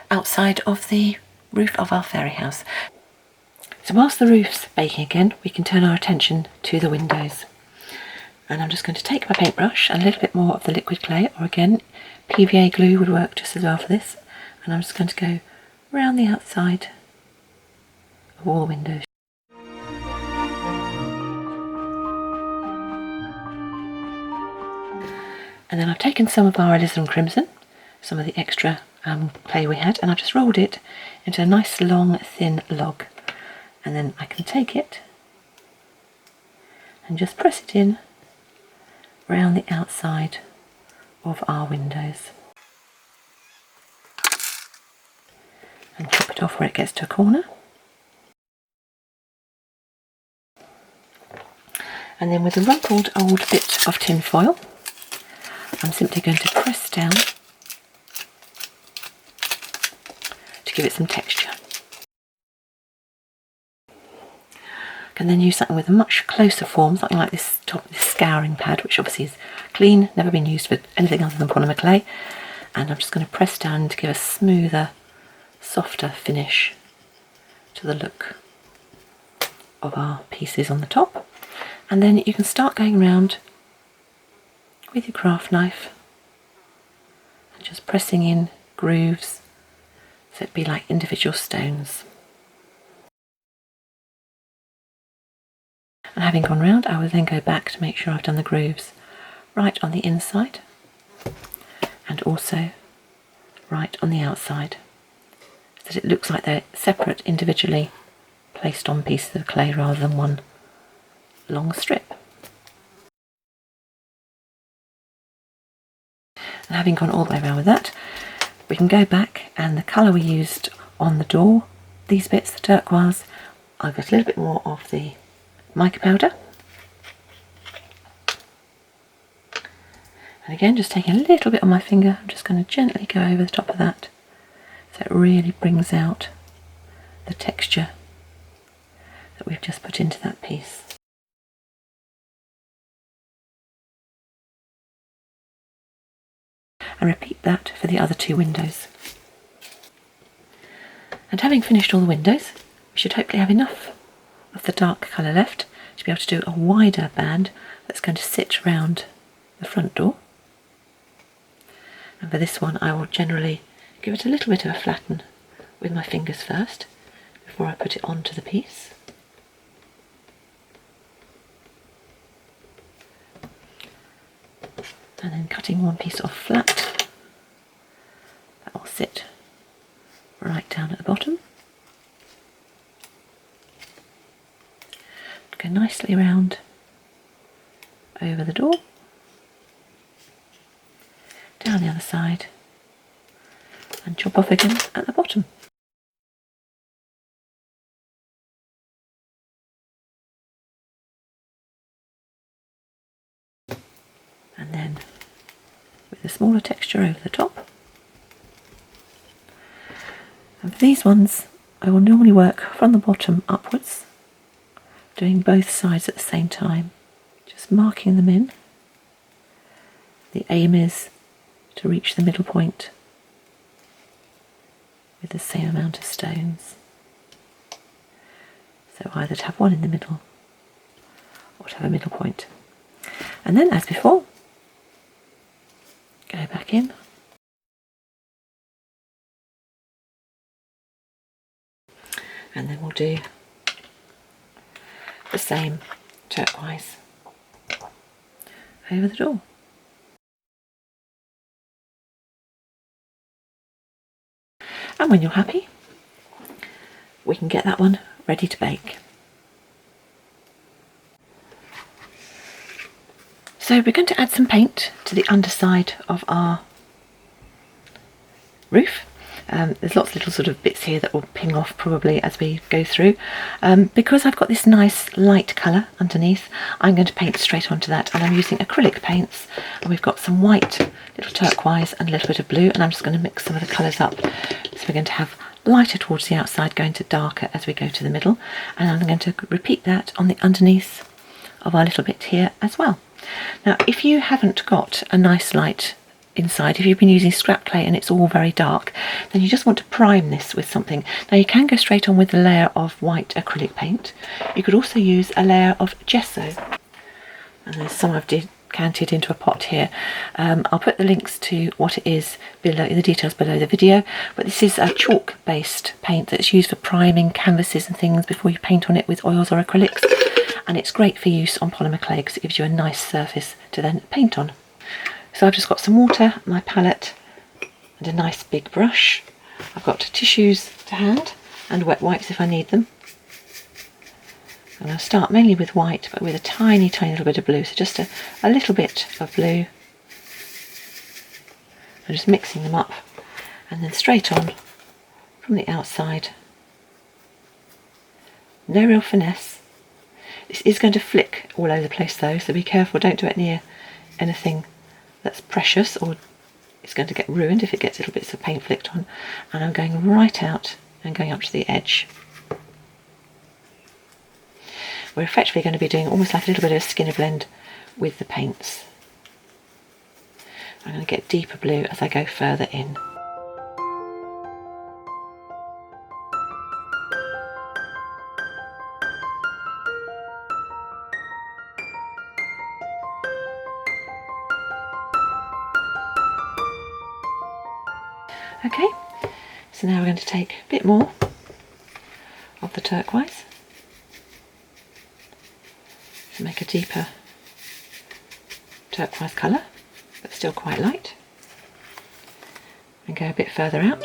outside of the roof of our fairy house. So whilst the roof's baking again, we can turn our attention to the windows. And I'm just going to take my paintbrush and a little bit more of the liquid clay, or again, PVA glue would work just as well for this. And I'm just going to go around the outside of all the windows. And then I've taken some of our Alizarin Crimson, some of the extra clay we had, and I've just rolled it into a nice long thin log. And then I can take it and just press it in around the outside of our windows. And chop it off where it gets to a corner. And then with a rumpled old bit of tin foil, I'm simply going to press down to give it some texture. I can then use something with a much closer form, something like this scouring pad, which obviously is clean, never been used for anything other than polymer clay. And I'm just going to press down to give a smoother, softer finish to the look of our pieces on the top. And then you can start going around with your craft knife and just pressing in grooves so it'd be like individual stones. And having gone round, I will then go back to make sure I've done the grooves right on the inside and also right on the outside, so that it looks like they're separate, individually placed on pieces of clay rather than one long strip. And having gone all the way around with that, we can go back, and the colour we used on the door, these bits, the turquoise, I've got a little bit more of the mica powder. And again, just taking a little bit on my finger, I'm just going to gently go over the top of that, so it really brings out the texture that we've just put into that piece. And repeat that for the other 2 windows. And having finished all the windows, we should hopefully have enough of the dark colour left to be able to do a wider band that's going to sit round the front door. And for this one, I will generally give it a little bit of a flatten with my fingers first before I put it onto the piece. And then cutting one piece off flat, that will sit right down at the bottom. Go nicely round over the door, down the other side, and chop off again at the bottom. And then with a smaller texture over the top. these ones I will normally work from the bottom upwards, doing both sides at the same time, just marking them in. The aim is to reach the middle point with the same amount of stones. So either to have one in the middle or to have a middle point. And then, as before, go back in. And then we'll do the same turquoise over the door. And when you're happy, we can get that one ready to bake. So we're going to add some paint to the underside of our roof. There's lots of little sort of bits here that will ping off probably as we go through. Because I've got this nice light colour underneath, I'm going to paint straight onto that, and I'm using acrylic paints, and we've got some white, little turquoise and a little bit of blue, and I'm just going to mix some of the colours up. So we're going to have lighter towards the outside going to darker as we go to the middle, and I'm going to repeat that on the underneath of our little bit here as well. Now if you haven't got a nice light inside, if you've been using scrap clay and it's all very dark, then you just want to prime this with something. Now you can go straight on with a layer of white acrylic paint. You could also use a layer of gesso, and there's some I've decanted into a pot here. I'll put the links to what it is below, the details below the video, but this is a chalk based paint that's used for priming canvases and things before you paint on it with oils or acrylics, and it's great for use on polymer clay because it gives you a nice surface to then paint on. So I've just got some water, my palette and a nice big brush. I've got tissues to hand and wet wipes if I need them. And I'll start mainly with white, but with a tiny little bit of blue, so just a little bit of blue. I'm just mixing them up, and then straight on from the outside. No real finesse. This is going to flick all over the place though, so be careful, don't do it near anything that's precious, or it's going to get ruined if it gets little bits of paint flicked on. And I'm going right out and going up to the edge. We're effectively going to be doing almost like a little bit of a skinny blend with the paints. I'm going to get deeper blue as I go further in. Okay, so now we're going to take a bit more of the turquoise to make a deeper turquoise colour, but still quite light, and go a bit further out.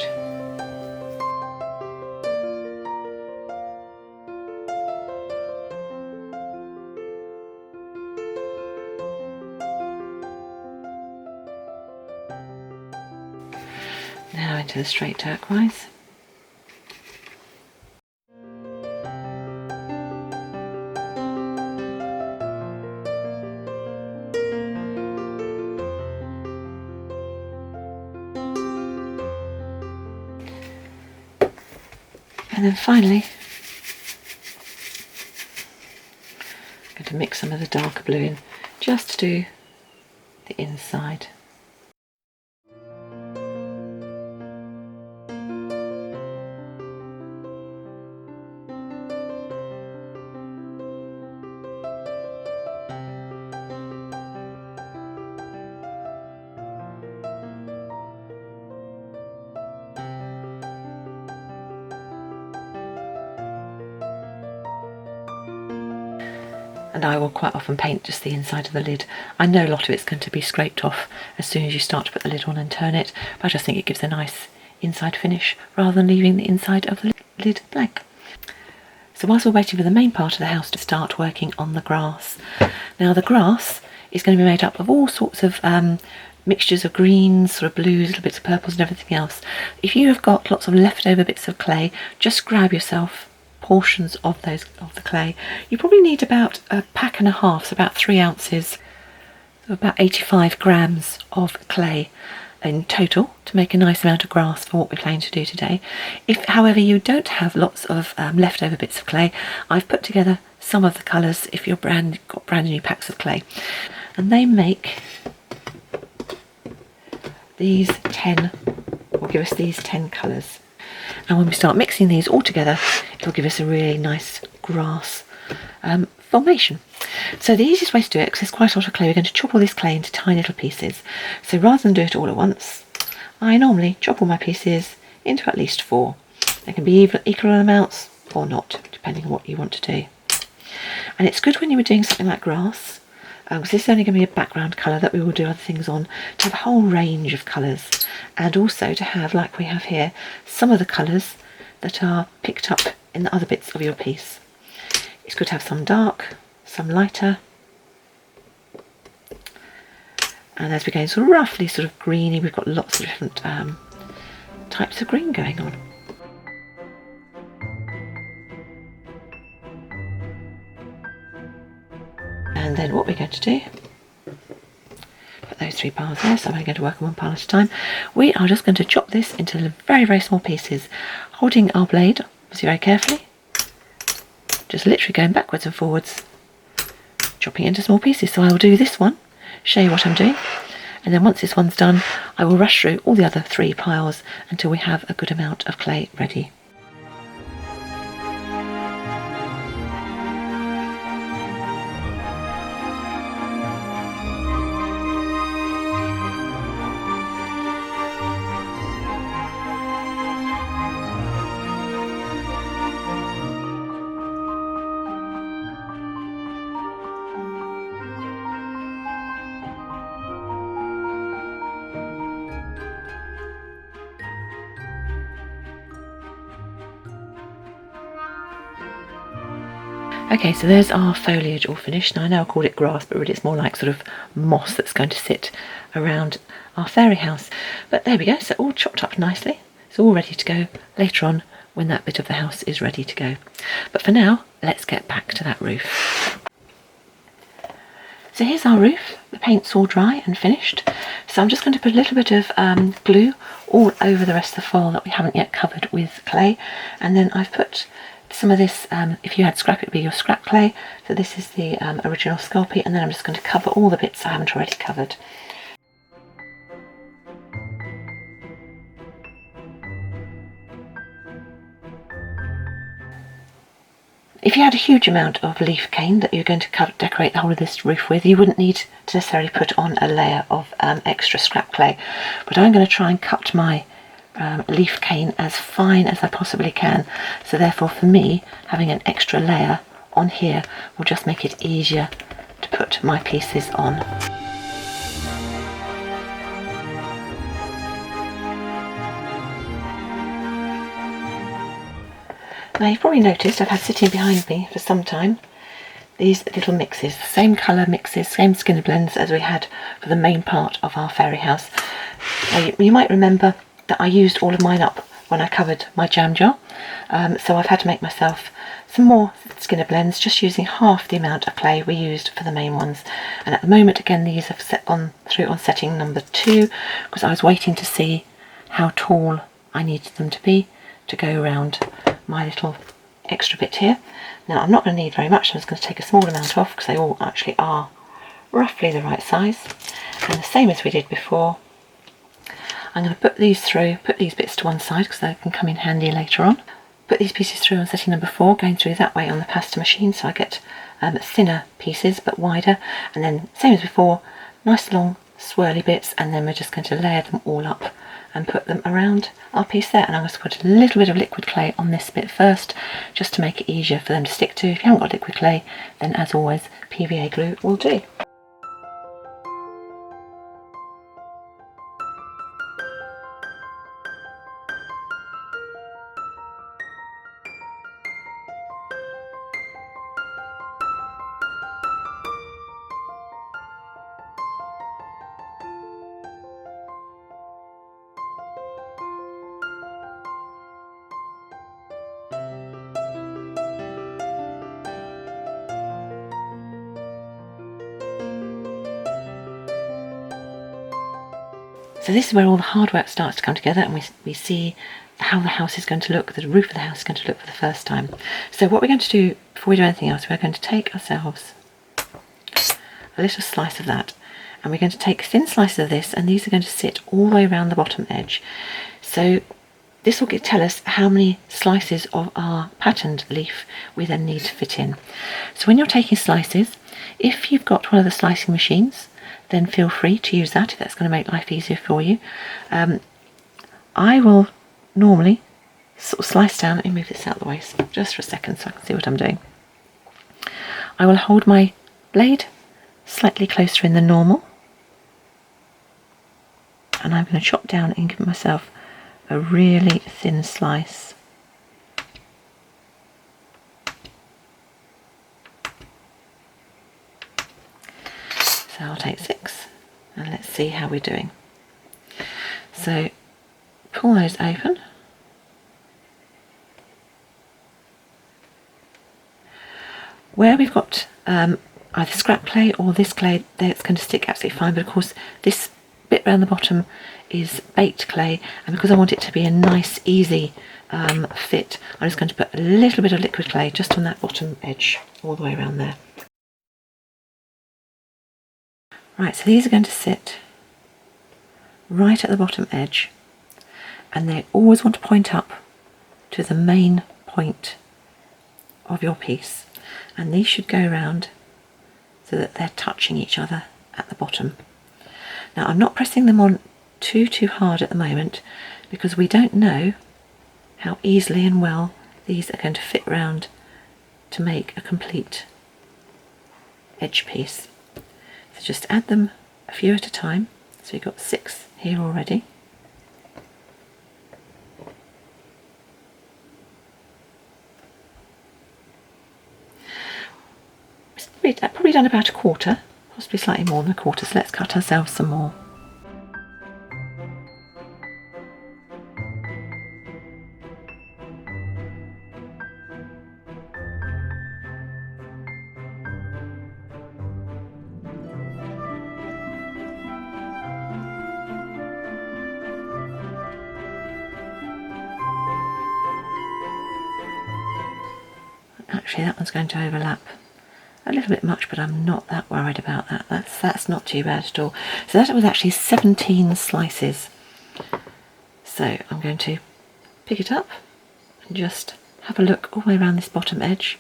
Now into the straight turquoise. And then finally, I'm going to mix some of the darker blue in just to do the inside. And I will quite often paint just the inside of the lid. I know a lot of it's going to be scraped off as soon as you start to put the lid on and turn it, but I just think it gives a nice inside finish rather than leaving the inside of the lid blank. So whilst we're waiting for the main part of the house to start working on the grass. Now the grass is going to be made up of all sorts of mixtures of greens, sort of blues, little bits of purples and everything else. If you have got lots of leftover bits of clay, just grab yourself portions of the clay. You probably need about a pack and a half, so about 3 ounces, so about 85 grams of clay. in total to make a nice amount of grass for what we're planning to do today. If, however, you don't have lots of leftover bits of clay, I've put together some of the colours if you're got brand new packs of clay, and they make these 10, will give us these 10 colours. And when we start mixing these all together, it'll give us a really nice grass formation. So the easiest way to do it, because there's quite a lot of clay, we're going to chop all this clay into tiny little pieces. So rather than do it all at once, I normally chop all my pieces into at least 4. They can be equal amounts or not, depending on what you want to do. And it's good when you were doing something like grass, because this is only going to be a background colour that we will do other things on, to have a whole range of colours, and also to have, like we have here, some of the colours that are picked up in the other bits of your piece. It's good to have some dark, some lighter, and as we're going sort of roughly sort of greeny, we've got lots of different types of green going on. And then what we're going to do, put those 3 piles there, so I'm only going to work on 1 pile at a time. We are just going to chop this into very, very small pieces, holding our blade, obviously very carefully, just literally going backwards and forwards, chopping it into small pieces. So I will do this one, show you what I'm doing, and then once this one's done, I will rush through all the other 3 piles until we have a good amount of clay ready. Okay, so there's our foliage all finished. Now I know I called it grass, but really it's more like sort of moss that's going to sit around our fairy house. But there we go, so all chopped up nicely. It's all ready to go later on when that bit of the house is ready to go. But for now, let's get back to that roof. So here's our roof. The paint's all dry and finished. So I'm just going to put a little bit of glue all over the rest of the foil that we haven't yet covered with clay. And then I've put some of this, if you had scrap, it would be your scrap clay. So this is the original Sculpey, and then I'm just going to cover all the bits I haven't already covered. If you had a huge amount of leaf cane that you're going to decorate the whole of this roof with, you wouldn't need to necessarily put on a layer of extra scrap clay. But I'm going to try and cut my leaf cane as fine as I possibly can, so therefore for me having an extra layer on here will just make it easier to put my pieces on. Now you've probably noticed I've had sitting behind me for some time these little mixes, the same colour mixes, same skinner blends as we had for the main part of our fairy house. Now you might remember that I used all of mine up when I covered my jam jar, so I've had to make myself some more skinner blends, just using half the amount of clay we used for the main ones. And at the moment, again, these have gone through on setting number 2, because I was waiting to see how tall I needed them to be to go around my little extra bit here. Now I'm not going to need very much, I'm just going to take a small amount off because they all actually are roughly the right size. And the same as we did before, I'm going to put these through, put these bits to one side because they can come in handy later on. Put these pieces through on setting number 4, going through that way on the pasta machine, so I get thinner pieces but wider, and then same as before, nice long swirly bits, and then we're just going to layer them all up and put them around our piece there. And I'm going to put a little bit of liquid clay on this bit first, just to make it easier for them to stick to. If you haven't got liquid clay, then as always, PVA glue will do. So this is where all the hard work starts to come together, and we see how the house is going to look, the roof of the house is going to look for the first time. So what we're going to do before we do anything else, we're going to take ourselves a little slice of that, and we're going to take thin slices of this, and these are going to sit all the way around the bottom edge. So this will tell us how many slices of our patterned leaf we then need to fit in. So when you're taking slices, if you've got one of the slicing machines, then feel free to use that if that's going to make life easier for you. I will normally sort of slice down. Let me move this out of the way just for a second so I can see what I'm doing. I will hold my blade slightly closer in than normal, and I'm going to chop down and give myself a really thin slice. So I'll take 6 and let's see how we're doing. So pull those open. Where we've got either scrap clay or this clay, it's going to stick absolutely fine, but of course this bit around the bottom is baked clay, and because I want it to be a nice easy fit, I'm just going to put a little bit of liquid clay just on that bottom edge all the way around there. Right, so these are going to sit right at the bottom edge, and they always want to point up to the main point of your piece, and these should go around so that they're touching each other at the bottom. Now I'm not pressing them on too hard at the moment because we don't know how easily and well these are going to fit round to make a complete edge piece. So just add them a few at a time. So you've got 6 here already. I've probably done about a quarter, possibly slightly more than a quarter, so let's cut ourselves some more. Actually, that one's going to overlap a little bit much, but I'm not that worried about that. That's not too bad at all. So that was actually 17 slices. So I'm going to pick it up and just have a look all the way around this bottom edge,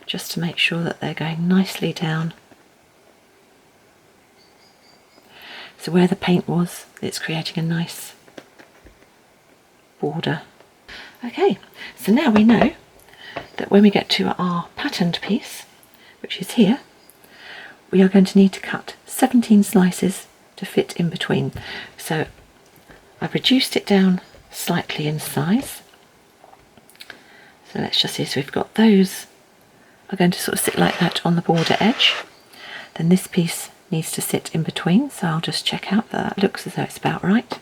just to make sure that they're going nicely down. So where the paint was, it's creating a nice border. Okay, so now we know that when we get to our patterned piece, which is here, we are going to need to cut 17 slices to fit in between. So I've reduced it down slightly in size. So let's just see, so we've got those are going to sort of sit like that on the border edge. Then this piece needs to sit in between, so I'll just check out that looks as though it's about right.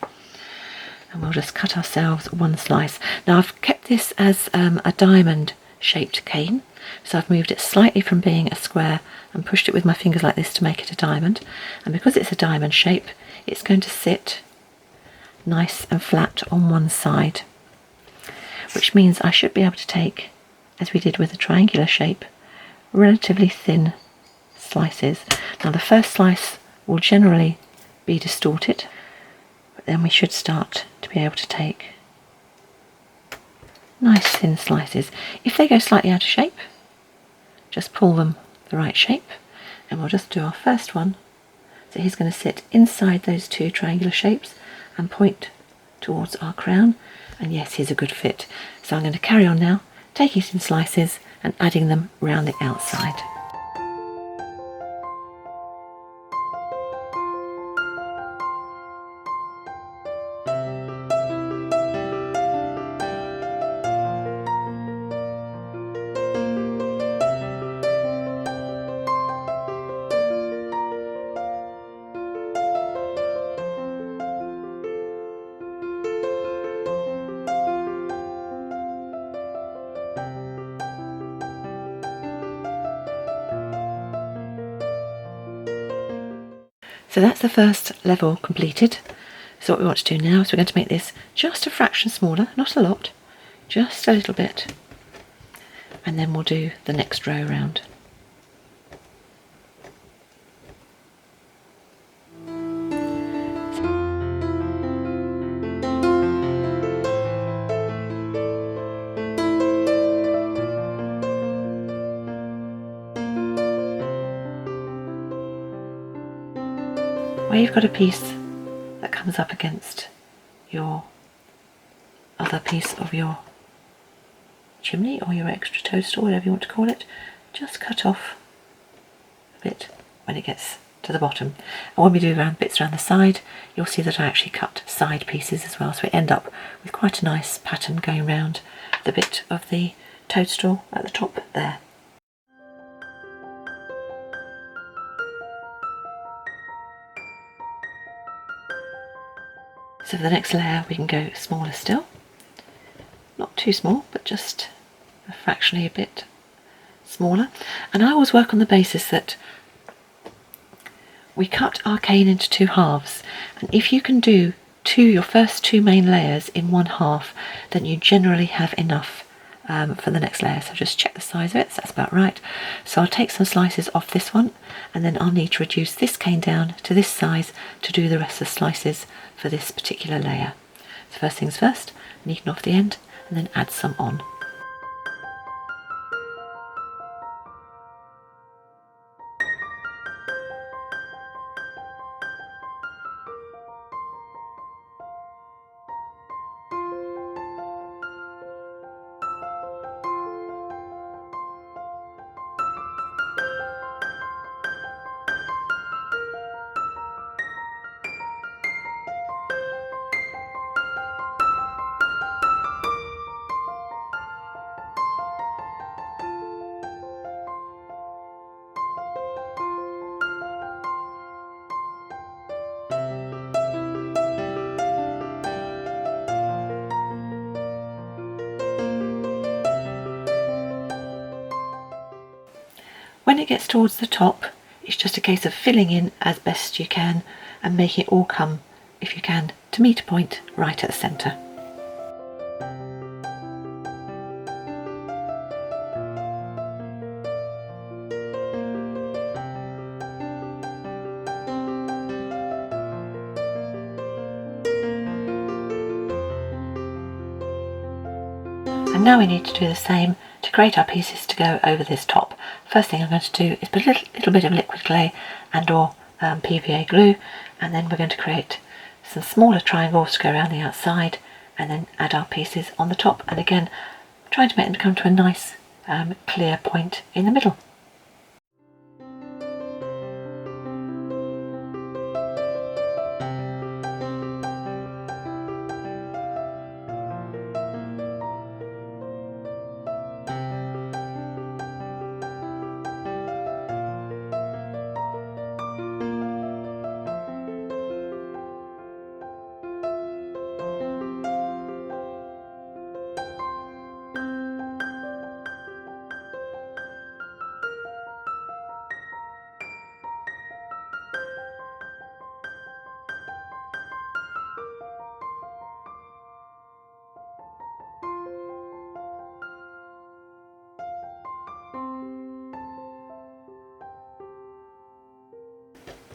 And we'll just cut ourselves 1 slice. Now I've kept this as a diamond shaped cane, so I've moved it slightly from being a square and pushed it with my fingers like this to make it a diamond, and because it's a diamond shape, it's going to sit nice and flat on one side, which means I should be able to take, as we did with the triangular shape, relatively thin slices. Now the first slice will generally be distorted, but then we should start to be able to take nice thin slices. If they go slightly out of shape, just pull them the right shape, and we'll just do our first one. So he's going to sit inside those 2 triangular shapes and point towards our crown, and yes, here's a good fit. So I'm going to carry on now, taking some slices and adding them round the outside. So that's the first level completed. So what we want to do now is we're going to make this just a fraction smaller, not a lot, just a little bit, and then we'll do the next row round. Where you've got a piece that comes up against your other piece of your chimney or your extra toaster, whatever you want to call it, just cut off a bit when it gets to the bottom. And when we do bits around the side, you'll see that I actually cut side pieces as well, so we end up with quite a nice pattern going round the bit of the toadstool at the top there. So for the next layer we can go smaller still. Not too small, but just fractionally a bit smaller. And I always work on the basis that we cut our cane into 2 halves, and if you can do your first 2 main layers in 1 half, then you generally have enough for the next layer. So just check the size of it, so that's about right. So I'll take some slices off this one, and then I'll need to reduce this cane down to this size to do the rest of the slices for this particular layer. So first things first, neaten off the end and then add some on. When it gets towards the top, it's just a case of filling in as best you can and making it all come, if you can, to meet a point right at the centre. And now we need to do the same to create our pieces to go over this top. First thing I'm going to do is put a little bit of liquid clay and or PVA glue, and then we're going to create some smaller triangles to go around the outside and then add our pieces on the top, and again trying to make them come to a nice clear point in the middle.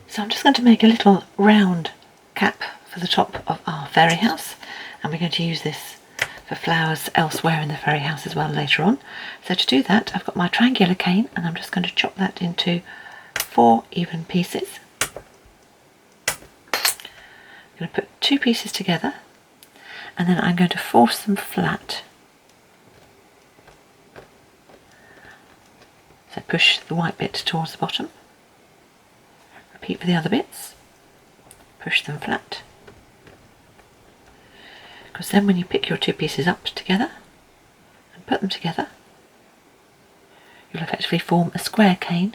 So I'm just going to make a little round cap for the top of our fairy house, and we're going to use this for flowers elsewhere in the fairy house as well later on. So to do that, I've got my triangular cane, and I'm just going to chop that into 4 even pieces. I'm going to put 2 pieces together, and then I'm going to force them flat. So push the white bit towards the bottom. Repeat for the other bits. Push them flat. Because then when you pick your 2 pieces up together and put them together, you'll effectively form a square cane,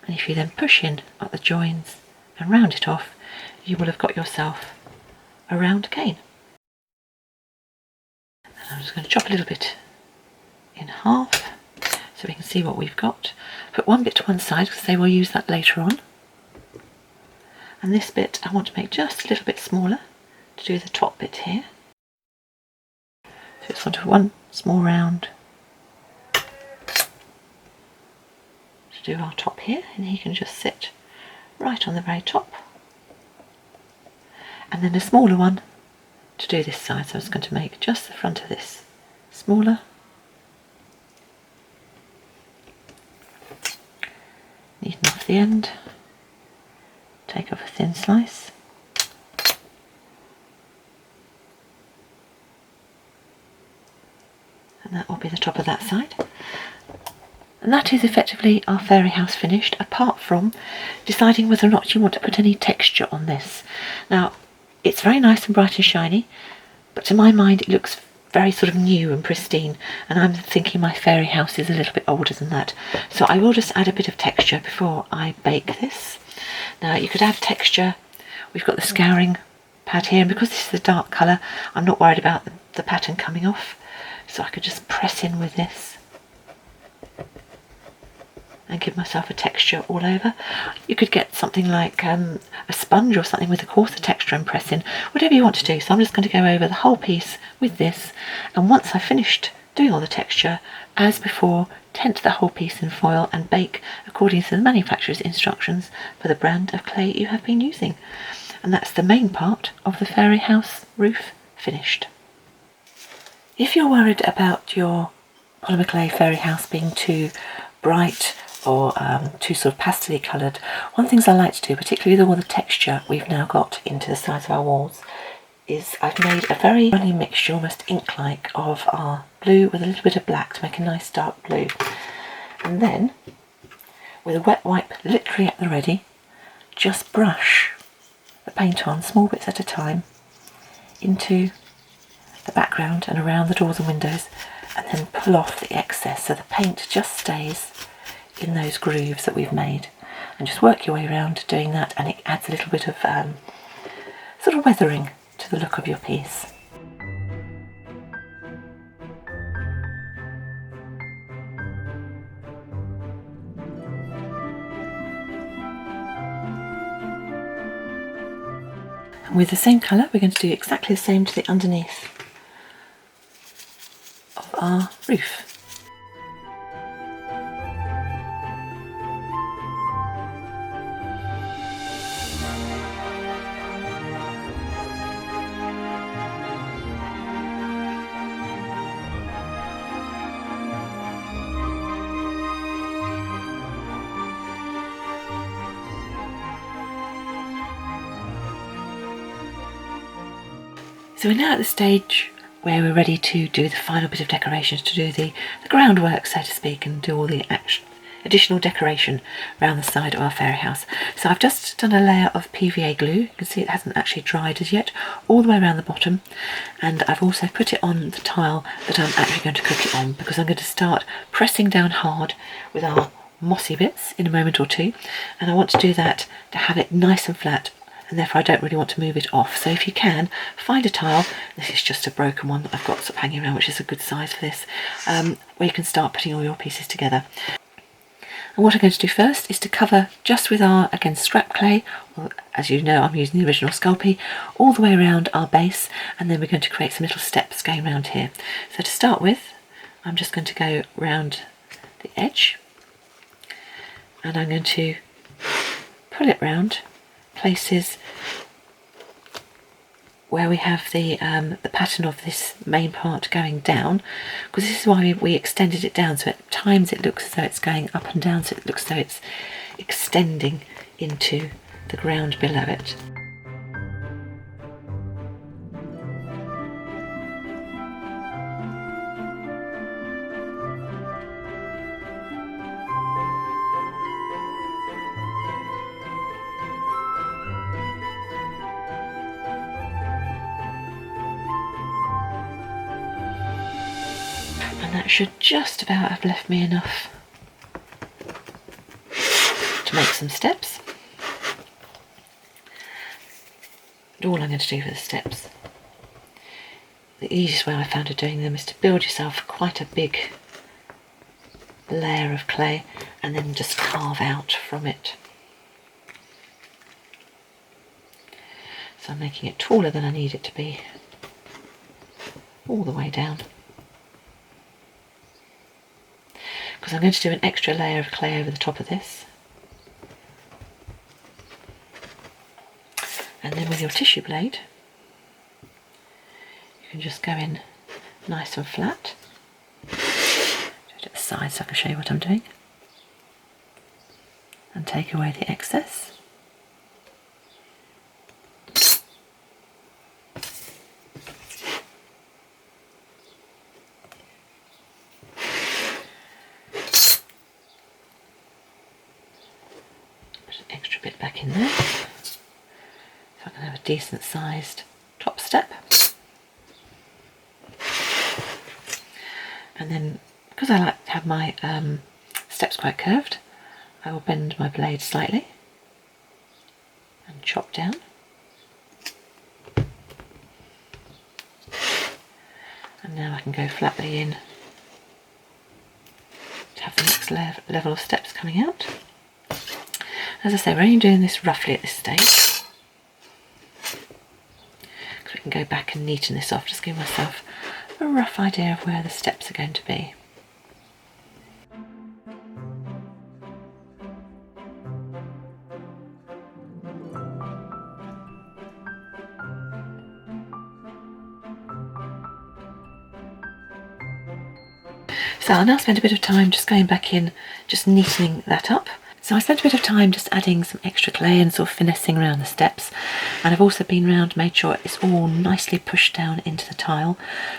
and if you then push in at the joins and round it off, you will have got yourself a round cane. And I'm just going to chop a little bit in half so we can see what we've got. Put one bit to one side because they will use that later on. And this bit I want to make just a little bit smaller to do the top bit here. So it's sort of one small round to do our top here, and he can just sit right on the very top. And then a smaller one to do this side, so I'm just going to make just the front of this smaller. Neaten off the end, take off a thin slice. And that will be the top of that side. And that is effectively our fairy house finished, apart from deciding whether or not you want to put any texture on this. Now, it's very nice and bright and shiny, but to my mind it looks very sort of new and pristine, and I'm thinking my fairy house is a little bit older than that. So I will just add a bit of texture before I bake this. Now, you could add texture. We've got the scouring pad here, and because this is a dark colour, I'm not worried about the pattern coming off. So I could just press in with this and give myself a texture all over. You could get something like a sponge or something with a coarser texture and press in, whatever you want to do. So I'm just going to go over the whole piece with this, and once I've finished doing all the texture, as before, tent the whole piece in foil and bake according to the manufacturer's instructions for the brand of clay you have been using. And that's the main part of the fairy house roof finished. If you're worried about your polymer clay fairy house being too bright or too sort of pastel-y coloured, one of the things I like to do, particularly with all the texture we've now got into the sides of our walls, is I've made a very runny mixture, almost ink-like, of our blue with a little bit of black to make a nice dark blue. And then, with a wet wipe literally at the ready, just brush the paint on, small bits at a time, into the background and around the doors and windows, and then pull off the excess so the paint just stays in those grooves that we've made. And just work your way around doing that, and it adds a little bit of sort of weathering to the look of your piece. And with the same colour, we're going to do exactly the same to the underneath of our roof. So we're now at the stage where we're ready to do the final bit of decorations, to do the groundwork, so to speak, and do all the additional decoration around the side of our fairy house. So I've just done a layer of PVA glue. You can see it hasn't actually dried as yet, all the way around the bottom, and I've also put it on the tile that I'm actually going to cook it on, because I'm going to start pressing down hard with our mossy bits in a moment or two, and I want to do that to have it nice and flat, and therefore I don't really want to move it off. So if you can, find a tile, this is just a broken one that I've got sort of hanging around, which is a good size for this, where you can start putting all your pieces together. And what I'm going to do first is to cover just with our, again, scrap clay, or, as you know, I'm using the original Sculpey, all the way around our base, and then we're going to create some little steps going around here. So to start with, I'm just going to go round the edge, and I'm going to pull it round places where we have the pattern of this main part going down, because this is why we extended it down, so at times it looks as though it's going up and down, so it looks as though it's extending into the ground below it. That should just about have left me enough to make some steps. And all I'm going to do for the steps, the easiest way I found of doing them is to build yourself quite a big layer of clay and then just carve out from it. So I'm making it taller than I need it to be, all the way down. Because I'm going to do an extra layer of clay over the top of this. And then with your tissue blade, you can just go in nice and flat. Do it at the side so I can show you what I'm doing. And take away the excess. Put an extra bit back in there. So I can have a decent sized top step. And then, because I like to have my steps quite curved, I will bend my blade slightly and chop down. And now I can go flatly in to have the next level of steps coming out. As I say, we're only doing this roughly at this stage, because we can go back and neaten this off, just give myself a rough idea of where the steps are going to be. So I'll now spend a bit of time just going back in, just neatening that up. So I spent a bit of time just adding some extra clay and sort of finessing around the steps, and I've also been round, made sure it's all nicely pushed down into the tile,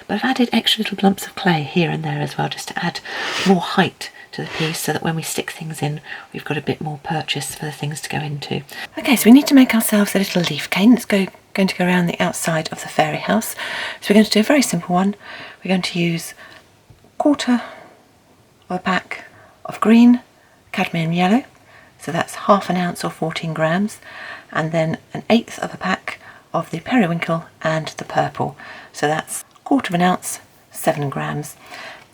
but I've added extra little lumps of clay here and there as well, just to add more height to the piece, so that when we stick things in, we've got a bit more purchase for the things to go into. Okay, so we need to make ourselves a little leaf cane that's going to go around the outside of the fairy house. So we're going to do a very simple one. We're going to use quarter of a pack of green cadmium yellow, so that's ½ an ounce or 14 grams, and then 1/8 of a pack of the periwinkle and the purple, so that's ½ an ounce, 7 grams.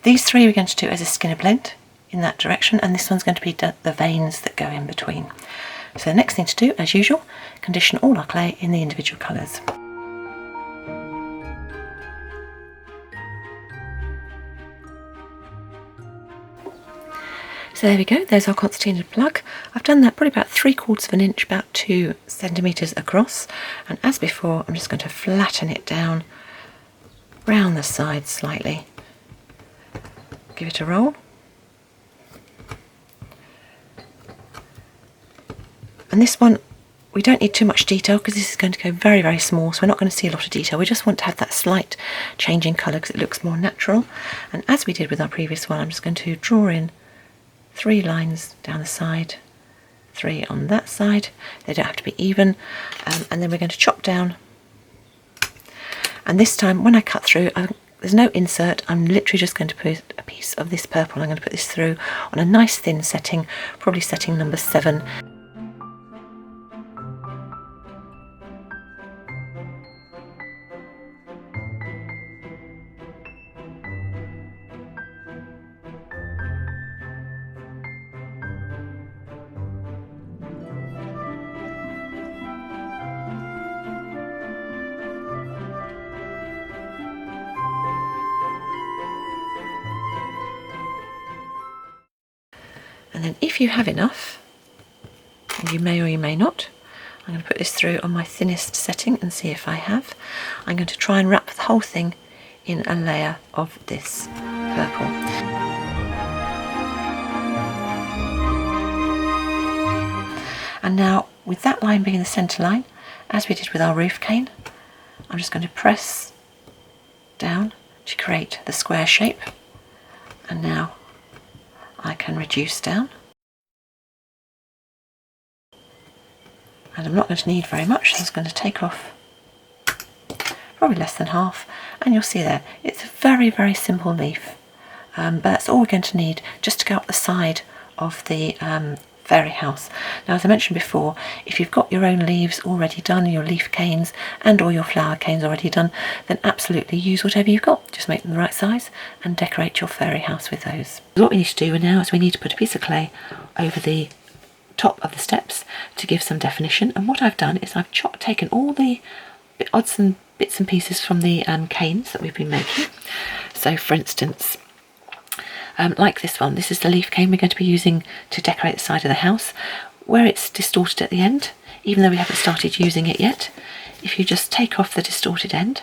These three we're going to do as a skinner blend in that direction, and this one's going to be the veins that go in between. So the next thing to do, as usual, condition all our clay in the individual colours. So there we go, there's our concertina plug. I've done that probably about 3/4 of an inch, about 2 centimetres across, and as before I'm just going to flatten it down round the sides slightly. Give it a roll. And this one, we don't need too much detail because this is going to go very, very small, so we're not going to see a lot of detail. We just want to have that slight change in colour because it looks more natural. And as we did with our previous one, I'm just going to draw in 3 lines down the side, 3 on that side. They don't have to be even. And then we're going to chop down. And this time, when I cut through, there's no insert. I'm literally just going to put a piece of this purple. I'm going to put this through on a nice thin setting, probably setting number 7. And then if you have enough, and you may or you may not, I'm going to put this through on my thinnest setting and see if I have. I'm going to try and wrap the whole thing in a layer of this purple. And now, with that line being the centre line, as we did with our roof cane, I'm just going to press down to create the square shape. And now I can reduce down, and I'm not going to need very much, so I'm just going to take off probably less than half, and you'll see there it's a very, very simple leaf, but that's all we're going to need just to go up the side of the fairy house. Now, as I mentioned before, if you've got your own leaves already done, your leaf canes and or your flower canes already done, then absolutely use whatever you've got. Just make them the right size and decorate your fairy house with those. What we need to do now is we need to put a piece of clay over the top of the steps to give some definition. And what I've done is I've taken all the odds and bits and pieces from the canes that we've been making. So for instance, like this one, this is the leaf cane we're going to be using to decorate the side of the house. Where it's distorted at the end, even though we haven't started using it yet, if you just take off the distorted end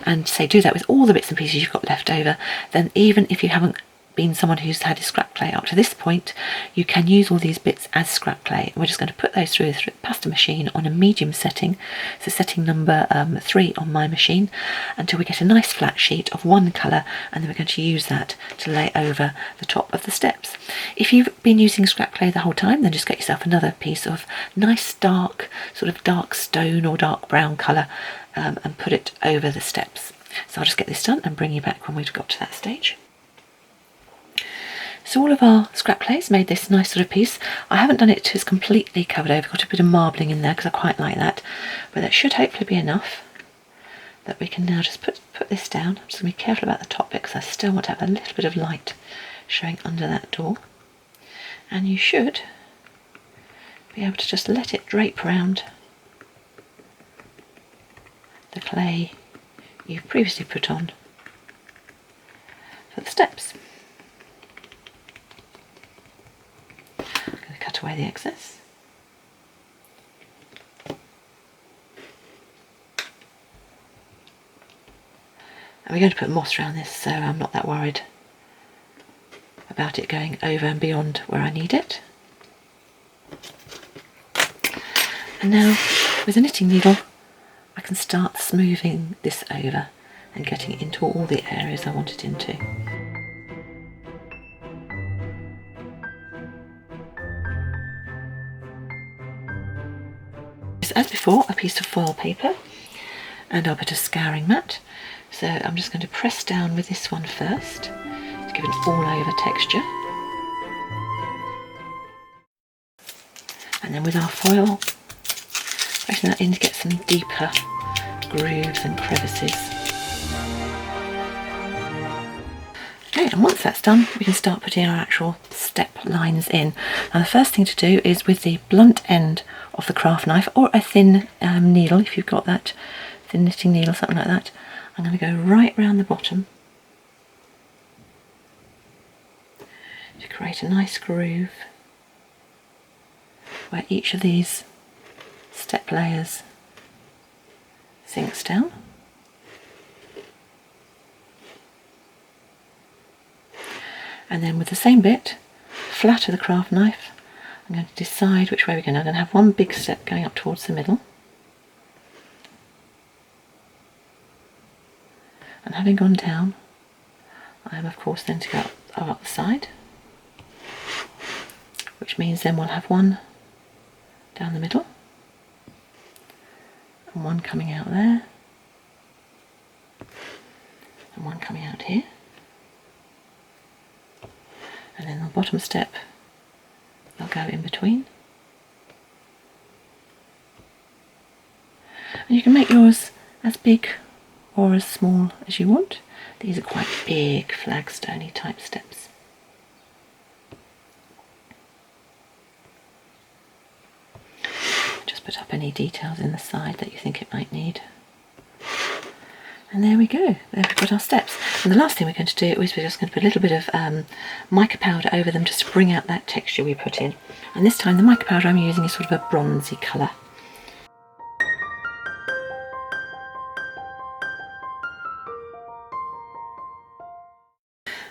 and say do that with all the bits and pieces you've got left over, then even if you haven't been someone who's had a scrap clay up to this point, you can use all these bits as scrap clay. We're just going to put those through the pasta machine on a medium setting, so setting number 3 on my machine, until we get a nice flat sheet of one colour, and then we're going to use that to lay over the top of the steps. If you've been using scrap clay the whole time, then just get yourself another piece of nice dark, sort of dark stone or dark brown colour, and put it over the steps. So I'll just get this done and bring you back when we've got to that stage. So all of our scrap clay's made this nice sort of piece. I haven't done it till it's completely covered over, got a bit of marbling in there because I quite like that, but that should hopefully be enough that we can now just put this down. I'm just going to be careful about the top bit because I still want to have a little bit of light showing under that door, and you should be able to just let it drape around the clay you've previously put on for the steps. Cut away the excess. And we're going to put moss around this, so I'm not that worried about it going over and beyond where I need it. And now with a knitting needle I can start smoothing this over and getting it into all the areas I want it into. As before, a piece of foil paper and I'll put a scouring mat. So I'm just going to press down with this one first to give an all over texture, and then with our foil pressing that in to get some deeper grooves and crevices. Okay, and once that's done we can start putting our actual step lines in. Now the first thing to do is with the blunt end of the craft knife, or a thin needle if you've got that, thin knitting needle, something like that, I'm going to go right round the bottom to create a nice groove where each of these step layers sinks down. And then with the same bit, flat of the craft knife, I'm going to decide which way we're going. I'm going to have one big step going up towards the middle, and having gone down I am of course then to go up the side, which means then we'll have one down the middle and one coming out there and one coming out here, and then the bottom step they'll go in between. And you can make yours as big or as small as you want. These are quite big flagstone-y type steps. Just put up any details in the side that you think it might need. And there we go, there we've got our steps. And the last thing we're going to do is we're just going to put a little bit of mica powder over them just to bring out that texture we put in. And this time the mica powder I'm using is sort of a bronzy colour.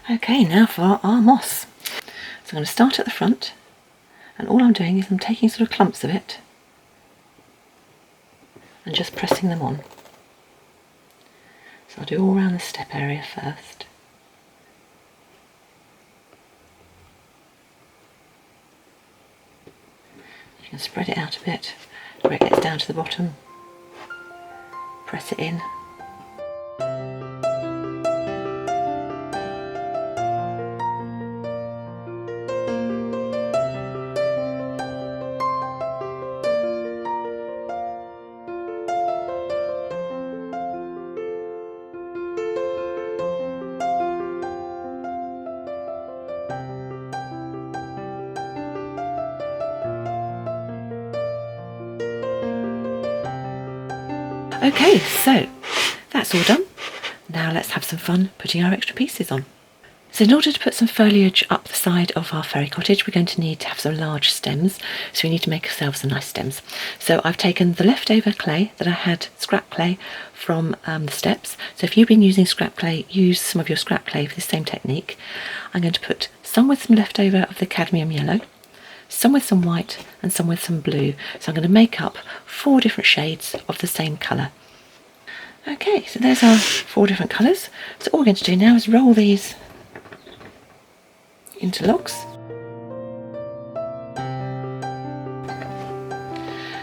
Okay, now for our moss. So I'm going to start at the front, and all I'm doing is I'm taking sort of clumps of it and just pressing them on. So I'll do all around the step area first. You can spread it out a bit where it gets down to the bottom. Press it in. Okay, so that's all done. Now let's have some fun putting our extra pieces on. So in order to put some foliage up the side of our fairy cottage, we're going to need to have some large stems. So we need to make ourselves some nice stems. So I've taken the leftover clay that I had, scrap clay, from the steps. So if you've been using scrap clay, use some of your scrap clay for the same technique. I'm going to put some with some leftover of the cadmium yellow, some with some white, and some with some blue. So I'm going to make up 4 different shades of the same colour. Okay, so there's our 4 different colours. So all we're going to do now is roll these into logs,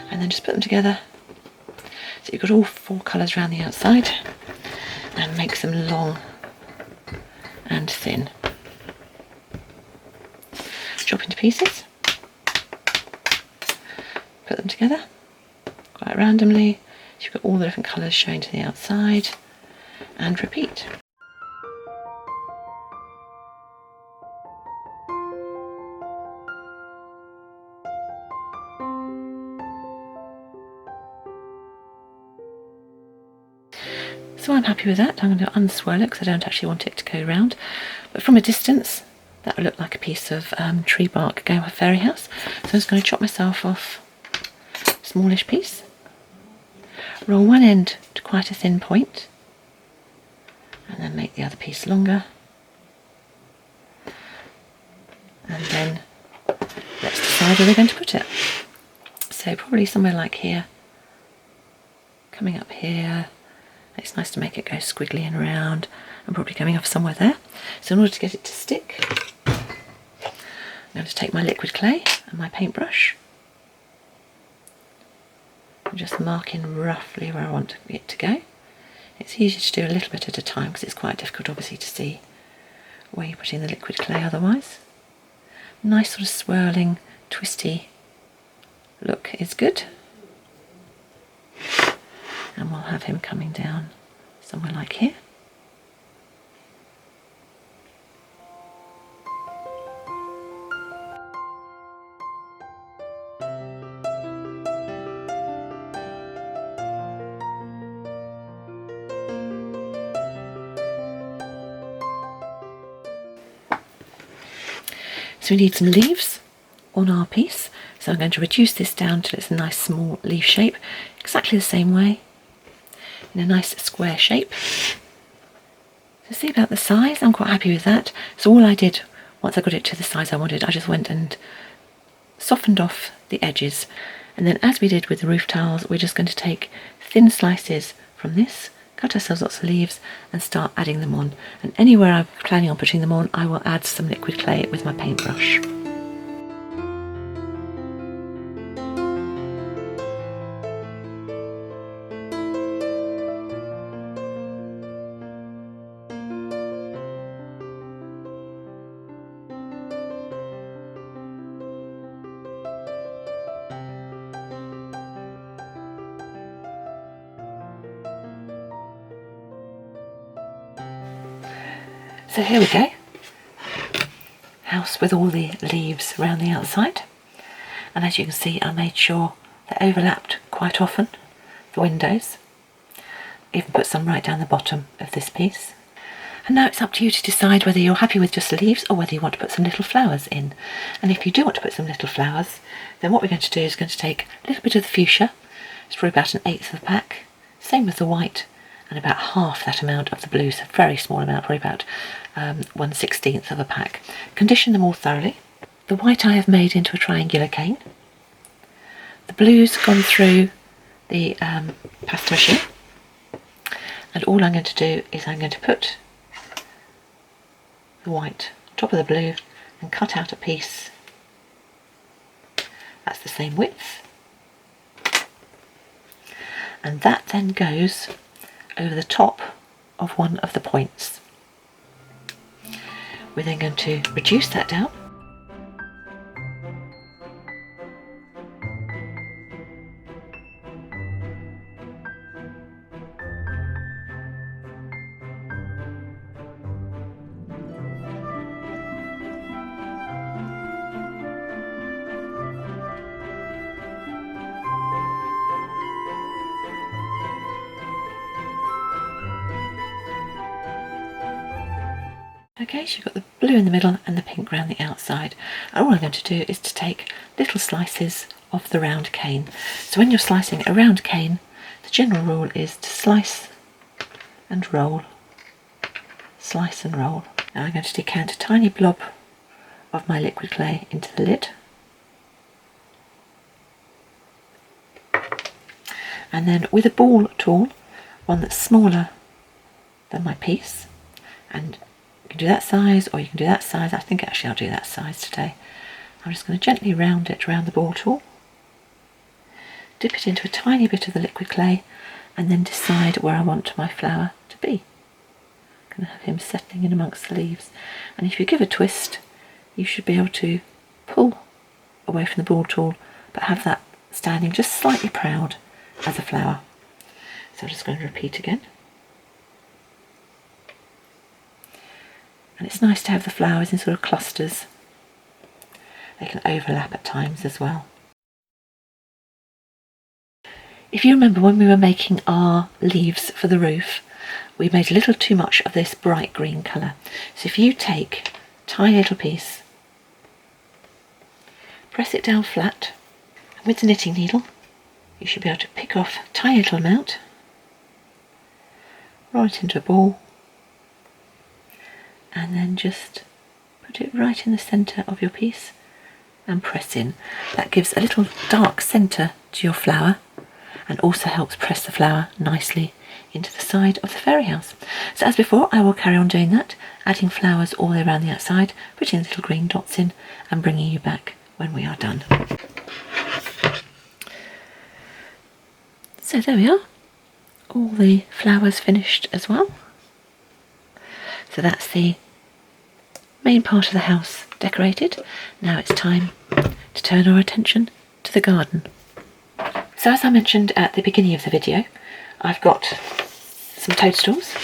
and then just put them together so you've got all 4 colours around the outside, and make them long and thin. Chop into pieces, put them together quite randomly so you've got all the different colours showing to the outside, and repeat. So I'm happy with that. I'm going to unswirl it because I don't actually want it to go round. But from a distance, that will look like a piece of tree bark going off a fairy house. So I'm just going to chop myself off a smallish piece. Roll one end to quite a thin point, and then make the other piece longer. And then let's decide where we're going to put it. So probably somewhere like here, coming up here. It's nice to make it go squiggly and round, and probably coming off somewhere there. So in order to get it to stick, I'm going to take my liquid clay and my paintbrush and just mark in roughly where I want it to go. It's easy to do a little bit at a time because it's quite difficult obviously to see where you're putting the liquid clay otherwise. Nice sort of swirling, twisty look is good. And we'll have him coming down somewhere like here. So we need some leaves on our piece. So I'm going to reduce this down till it's a nice small leaf shape, exactly the same way, in a nice square shape. So see about the size, I'm quite happy with that. So all I did, once I got it to the size I wanted, I just went and softened off the edges. And then as we did with the roof tiles, we're just going to take thin slices from this, cut ourselves lots of leaves and start adding them on. And anywhere I'm planning on putting them on, I will add some liquid clay with my paintbrush. So here we go, house with all the leaves around the outside, and as you can see I made sure they overlapped quite often, the windows, even put some right down the bottom of this piece. And now it's up to you to decide whether you're happy with just the leaves or whether you want to put some little flowers in. And if you do want to put some little flowers, then what we're going to do is going to take a little bit of the fuchsia, it's probably about 1/8 of the pack, same with the white, and about half that amount of the blue, so a very small amount, probably about 1/16 of a pack. Condition them all thoroughly. The white I have made into a triangular cane. The blue's gone through the pasta machine, and all I'm going to do is I'm going to put the white on top of the blue and cut out a piece that's the same width, and that then goes over the top of one of the points. We're then going to reduce that down . Okay, so you've got the blue in the middle and the pink around the outside. And all I'm going to do is to take little slices of the round cane. So when you're slicing a round cane, the general rule is to slice and roll, slice and roll. Now I'm going to decant a tiny blob of my liquid clay into the lid. And then with a ball tool, one that's smaller than my piece, and you can do that size or you can do that size. I think actually I'll do that size today. I'm just going to gently round it around the ball tool, dip it into a tiny bit of the liquid clay, and then decide where I want my flower to be. I'm going to have him settling in amongst the leaves, and if you give a twist you should be able to pull away from the ball tool but have that standing just slightly proud as a flower. So I'm just going to repeat again. And it's nice to have the flowers in sort of clusters. They can overlap at times as well. If you remember when we were making our leaves for the roof, we made a little too much of this bright green colour. So if you take a tiny little piece, press it down flat, and with the knitting needle you should be able to pick off a tiny little amount, roll it into a ball, and then just put it right in the centre of your piece and press in. That gives a little dark centre to your flower and also helps press the flower nicely into the side of the fairy house. So as before, I will carry on doing that, adding flowers all the way around the outside, putting the little green dots in and bringing you back when we are done. So there we are, all the flowers finished as well. So that's the main part of the house decorated. Now it's time to turn our attention to the garden. So as I mentioned at the beginning of the video, I've got some toadstools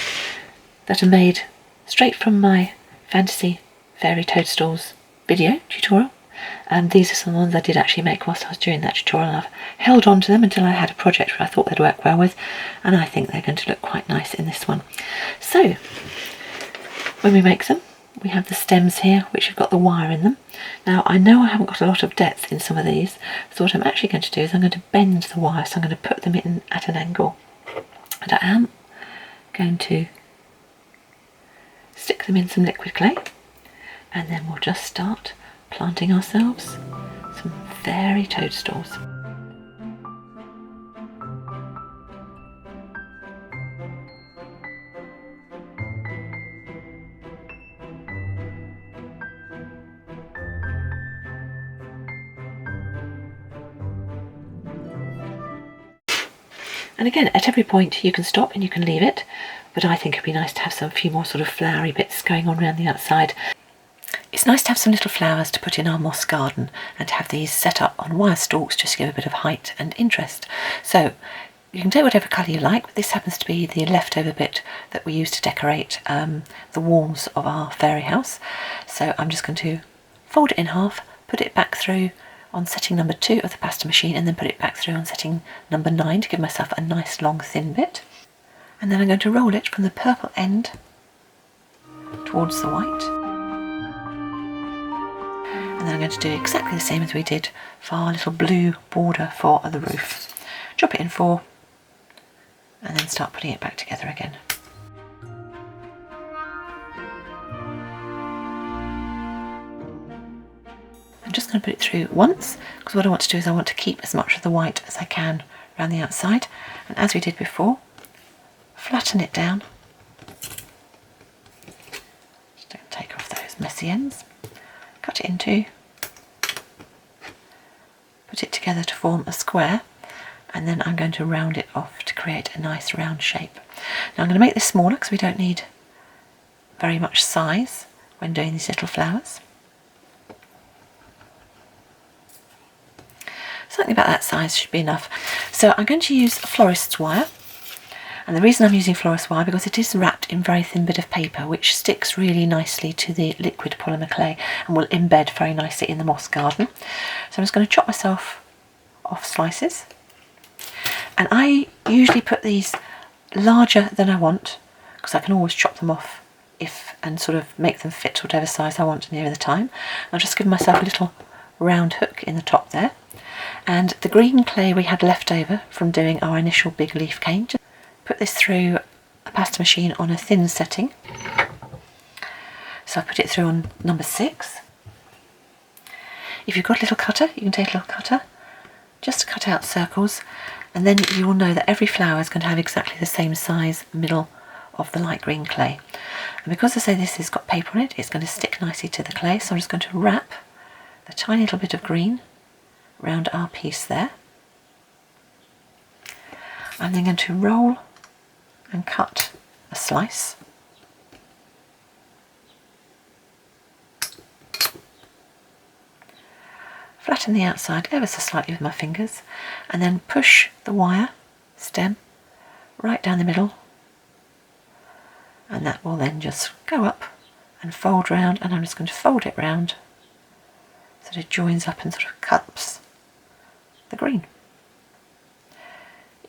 that are made straight from my Fantasy Fairy Toadstools video tutorial. And these are some ones I did actually make whilst I was doing that tutorial, and I've held on to them until I had a project where I thought they'd work well with, and I think they're going to look quite nice in this one. So when we make them, we have the stems here which have got the wire in them. Now I know I haven't got a lot of depth in some of these, so what I'm actually going to do is I'm going to bend the wire, so I'm going to put them in at an angle, and I am going to stick them in some liquid clay, and then we'll just start planting ourselves some fairy toadstools. And again, at every point you can stop and you can leave it, but I think it'd be nice to have some few more sort of flowery bits going on around the outside. It's nice to have some little flowers to put in our moss garden and to have these set up on wire stalks just to give a bit of height and interest. So you can take whatever colour you like, but this happens to be the leftover bit that we use to decorate the walls of our fairy house. So I'm just going to fold it in half, put it back through on setting number 2 of the pasta machine, and then put it back through on setting number 9 to give myself a nice long thin bit. And then I'm going to roll it from the purple end towards the white. And then I'm going to do exactly the same as we did for our little blue border for the roof. Drop it in 4 and then start putting it back together again. I'm just going to put it through once, because what I want to do is I want to keep as much of the white as I can around the outside, and as we did before, flatten it down. Just don't take off those messy ends. Cut it in 2, put it together to form a square, and then I'm going to round it off to create a nice round shape. Now I'm going to make this smaller because we don't need very much size when doing these little flowers. Something about that size should be enough. So I'm going to use florist's wire, and the reason I'm using florist's wire because it is wrapped in very thin bit of paper which sticks really nicely to the liquid polymer clay and will embed very nicely in the moss garden. So I'm just going to chop myself off slices, and I usually put these larger than I want because I can always chop them off and sort of make them fit whatever size I want nearer the time. I'll just give myself a little round hook in the top there. And the green clay we had left over from doing our initial big leaf cane, just put this through a pasta machine on a thin setting. So I put it through on number 6. If you've got a little cutter, you can take a little cutter just to cut out circles, and then you will know that every flower is going to have exactly the same size middle of the light green clay. And because I say this has got paper on it, it's going to stick nicely to the clay, so I'm just going to wrap a tiny little bit of green around our piece there. I'm then going to roll and cut a slice. Flatten the outside ever so slightly with my fingers, and then push the wire stem right down the middle, and that will then just go up and fold round, and I'm just going to fold it round so that it joins up and sort of cups the green.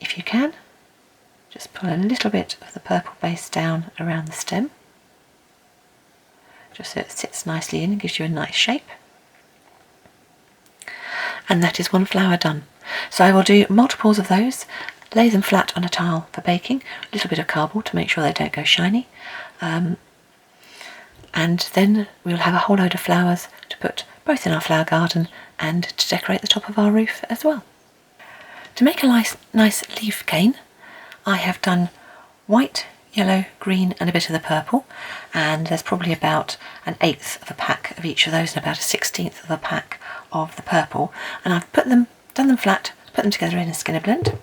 If you can, just pull a little bit of the purple base down around the stem, just so it sits nicely in and gives you a nice shape. And that is one flower done. So I will do multiples of those, lay them flat on a tile for baking, a little bit of cardboard to make sure they don't go shiny, and then we'll have a whole load of flowers to put both in our flower garden and to decorate the top of our roof as well. To make a nice leaf cane, I have done white, yellow, green and a bit of the purple, and there's probably about an 1/8 of a pack of each of those and about a 1/16 of a pack of the purple, and I've done them flat, put them together in a skinner blend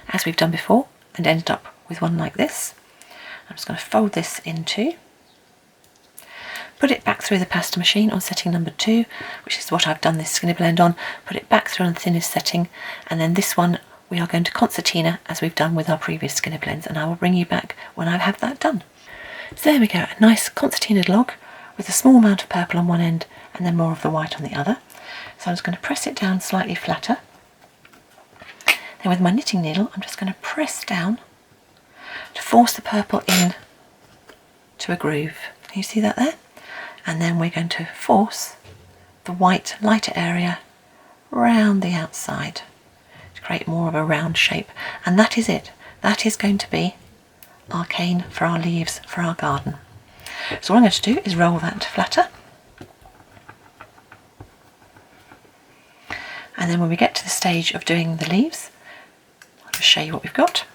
as we've done before, and ended up with one like this. I'm just going to fold this in two, put it back through the pasta machine on setting number 2, which is what I've done this skinner blend on, put it back through on the thinnest setting, and then this one we are going to concertina as we've done with our previous skinner blends, and I will bring you back when I have that done. So there we go, a nice concertinaed log with a small amount of purple on one end and then more of the white on the other. So I'm just going to press it down slightly flatter. Then with my knitting needle I'm just going to press down to force the purple in to a groove. Can you see that there? And then we're going to force the white lighter area round the outside to create more of a round shape, and that is it. That is going to be our cane for our leaves for our garden. So what I'm going to do is roll that flatter, and then when we get to the stage of doing the leaves, I'll just show you what we've got.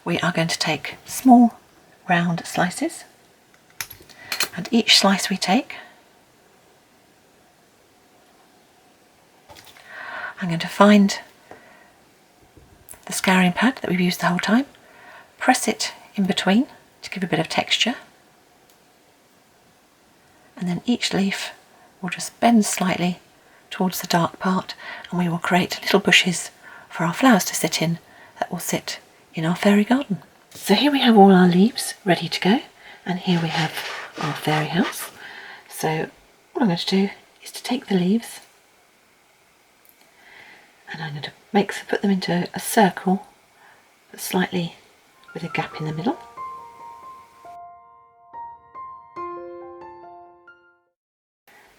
We are going to take small round slices, and each slice we take, I'm going to find the scouring pad that we've used the whole time, press it in between to give a bit of texture, and then each leaf will just bend slightly towards the dark part, and we will create little bushes for our flowers to sit in that will sit in our fairy garden. So here we have all our leaves ready to go, and here we have our fairy house. So what I'm going to do is to take the leaves and I'm going to put them into a circle, but slightly with a gap in the middle.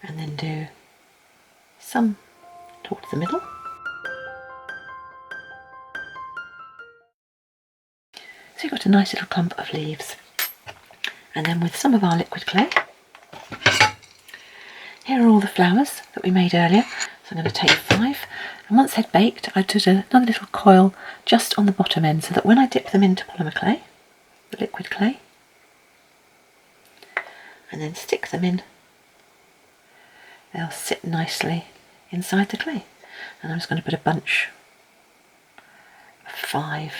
And then do some towards the middle. So you've got a nice little clump of leaves. And then with some of our liquid clay, here are all the flowers that we made earlier. So I'm going to take 5, and once they'd baked I did another little coil just on the bottom end so that when I dip them into polymer clay, the liquid clay, and then stick them in, they'll sit nicely inside the clay. And I'm just going to put a bunch of 5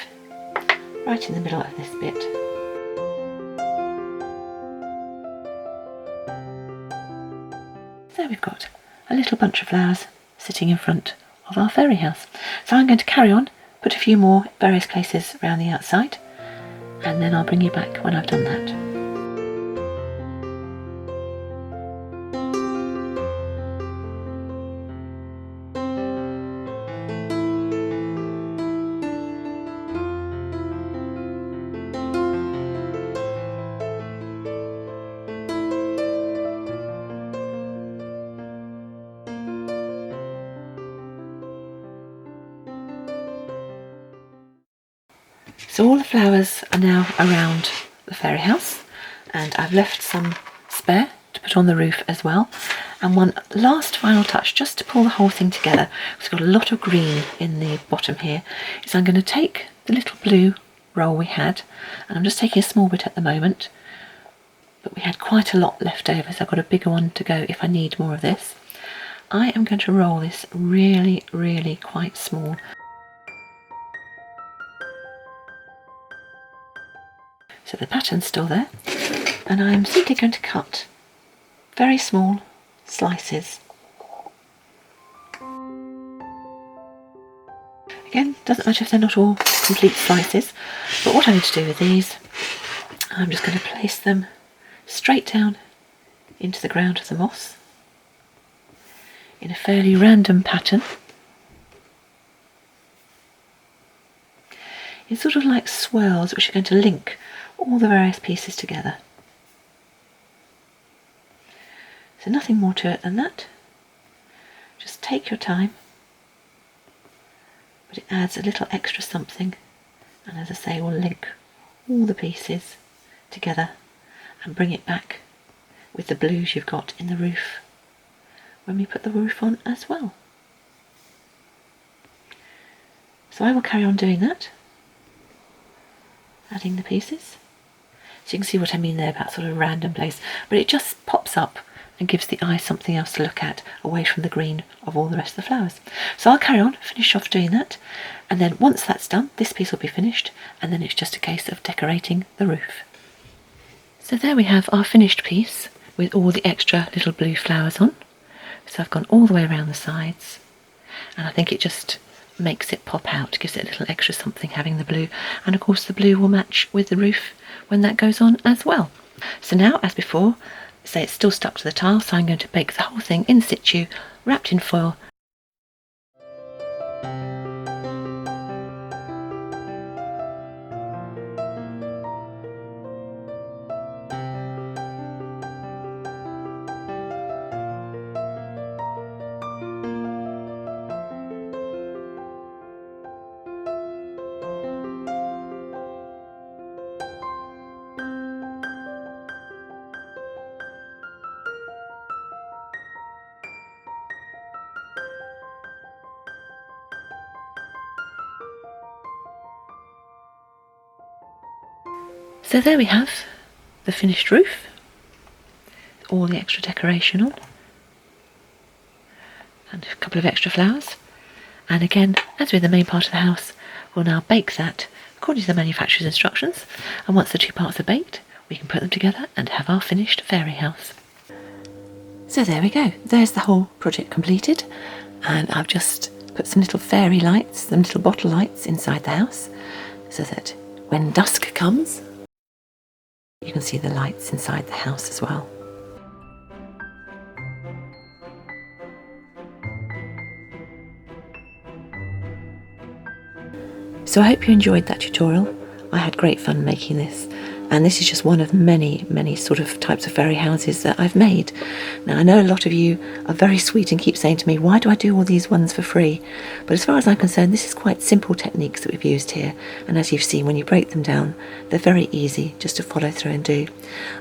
right in the middle of this bit. So we've got a little bunch of flowers sitting in front of our fairy house. So I'm going to carry on, put a few more various places around the outside, and then I'll bring you back when I've done that. So all the flowers are now around the fairy house, and I've left some spare to put on the roof as well. And one last final touch just to pull the whole thing together, it's got a lot of green in the bottom here, is I'm going to take the little blue roll we had, and I'm just taking a small bit at the moment, but we had quite a lot left over, so I've got a bigger one to go if I need more of this. I am going to roll this really, really quite small. So the pattern's still there, and I'm simply going to cut very small slices. Again, doesn't matter if they're not all complete slices, but what I need to do with these, I'm just going to place them straight down into the ground of the moss in a fairly random pattern. In sort of like swirls which are going to link all the various pieces together. So nothing more to it than that. Just take your time, but it adds a little extra something, and as I say, we'll link all the pieces together and bring it back with the blues you've got in the roof when we put the roof on as well. So I will carry on doing that, adding the pieces. So you can see what I mean there about sort of random place, but it just pops up and gives the eye something else to look at away from the green of all the rest of the flowers. So I'll carry on, finish off doing that, and then once that's done, this piece will be finished, and then it's just a case of decorating the roof. So there we have our finished piece with all the extra little blue flowers on. So I've gone all the way around the sides, and I think it just makes it pop out, gives it a little extra something having the blue, and of course the blue will match with the roof when that goes on as well. So now, as before, say it's still stuck to the tile, so I'm going to bake the whole thing in situ, wrapped in foil. So there we have the finished roof, all the extra decoration on, and a couple of extra flowers. And again, as with the main part of the house, we'll now bake that according to the manufacturer's instructions, and once the two parts are baked, we can put them together and have our finished fairy house. So there we go, there's the whole project completed, and I've just put some little fairy lights, some little bottle lights inside the house, so that when dusk comes, you can see the lights inside the house as well. So I hope you enjoyed that tutorial. I had great fun making this, and this is just one of many sort of types of fairy houses that I've made. Now I know a lot of you are very sweet and keep saying to me, why do I do all these ones for free? But as far as I'm concerned, this is quite simple techniques that we've used here, and as you've seen, when you break them down, they're very easy just to follow through and do.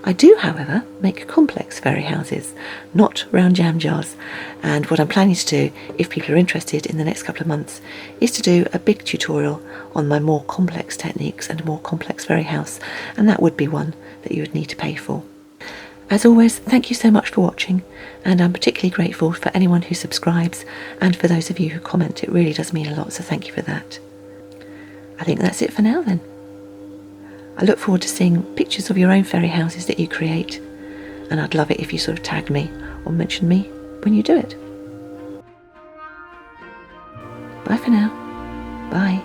I do, however, make complex fairy houses, not round jam jars, and what I'm planning to do, if people are interested in the next couple of months, is to do a big tutorial on my more complex techniques and a more complex fairy house, and that would be one that you would need to pay for. As always, thank you so much for watching, and I'm particularly grateful for anyone who subscribes and for those of you who comment. It really does mean a lot, so thank you for that. I think that's it for now then. I look forward to seeing pictures of your own fairy houses that you create, and I'd love it if you sort of tag me or mention me when you do it. Bye for now. Bye.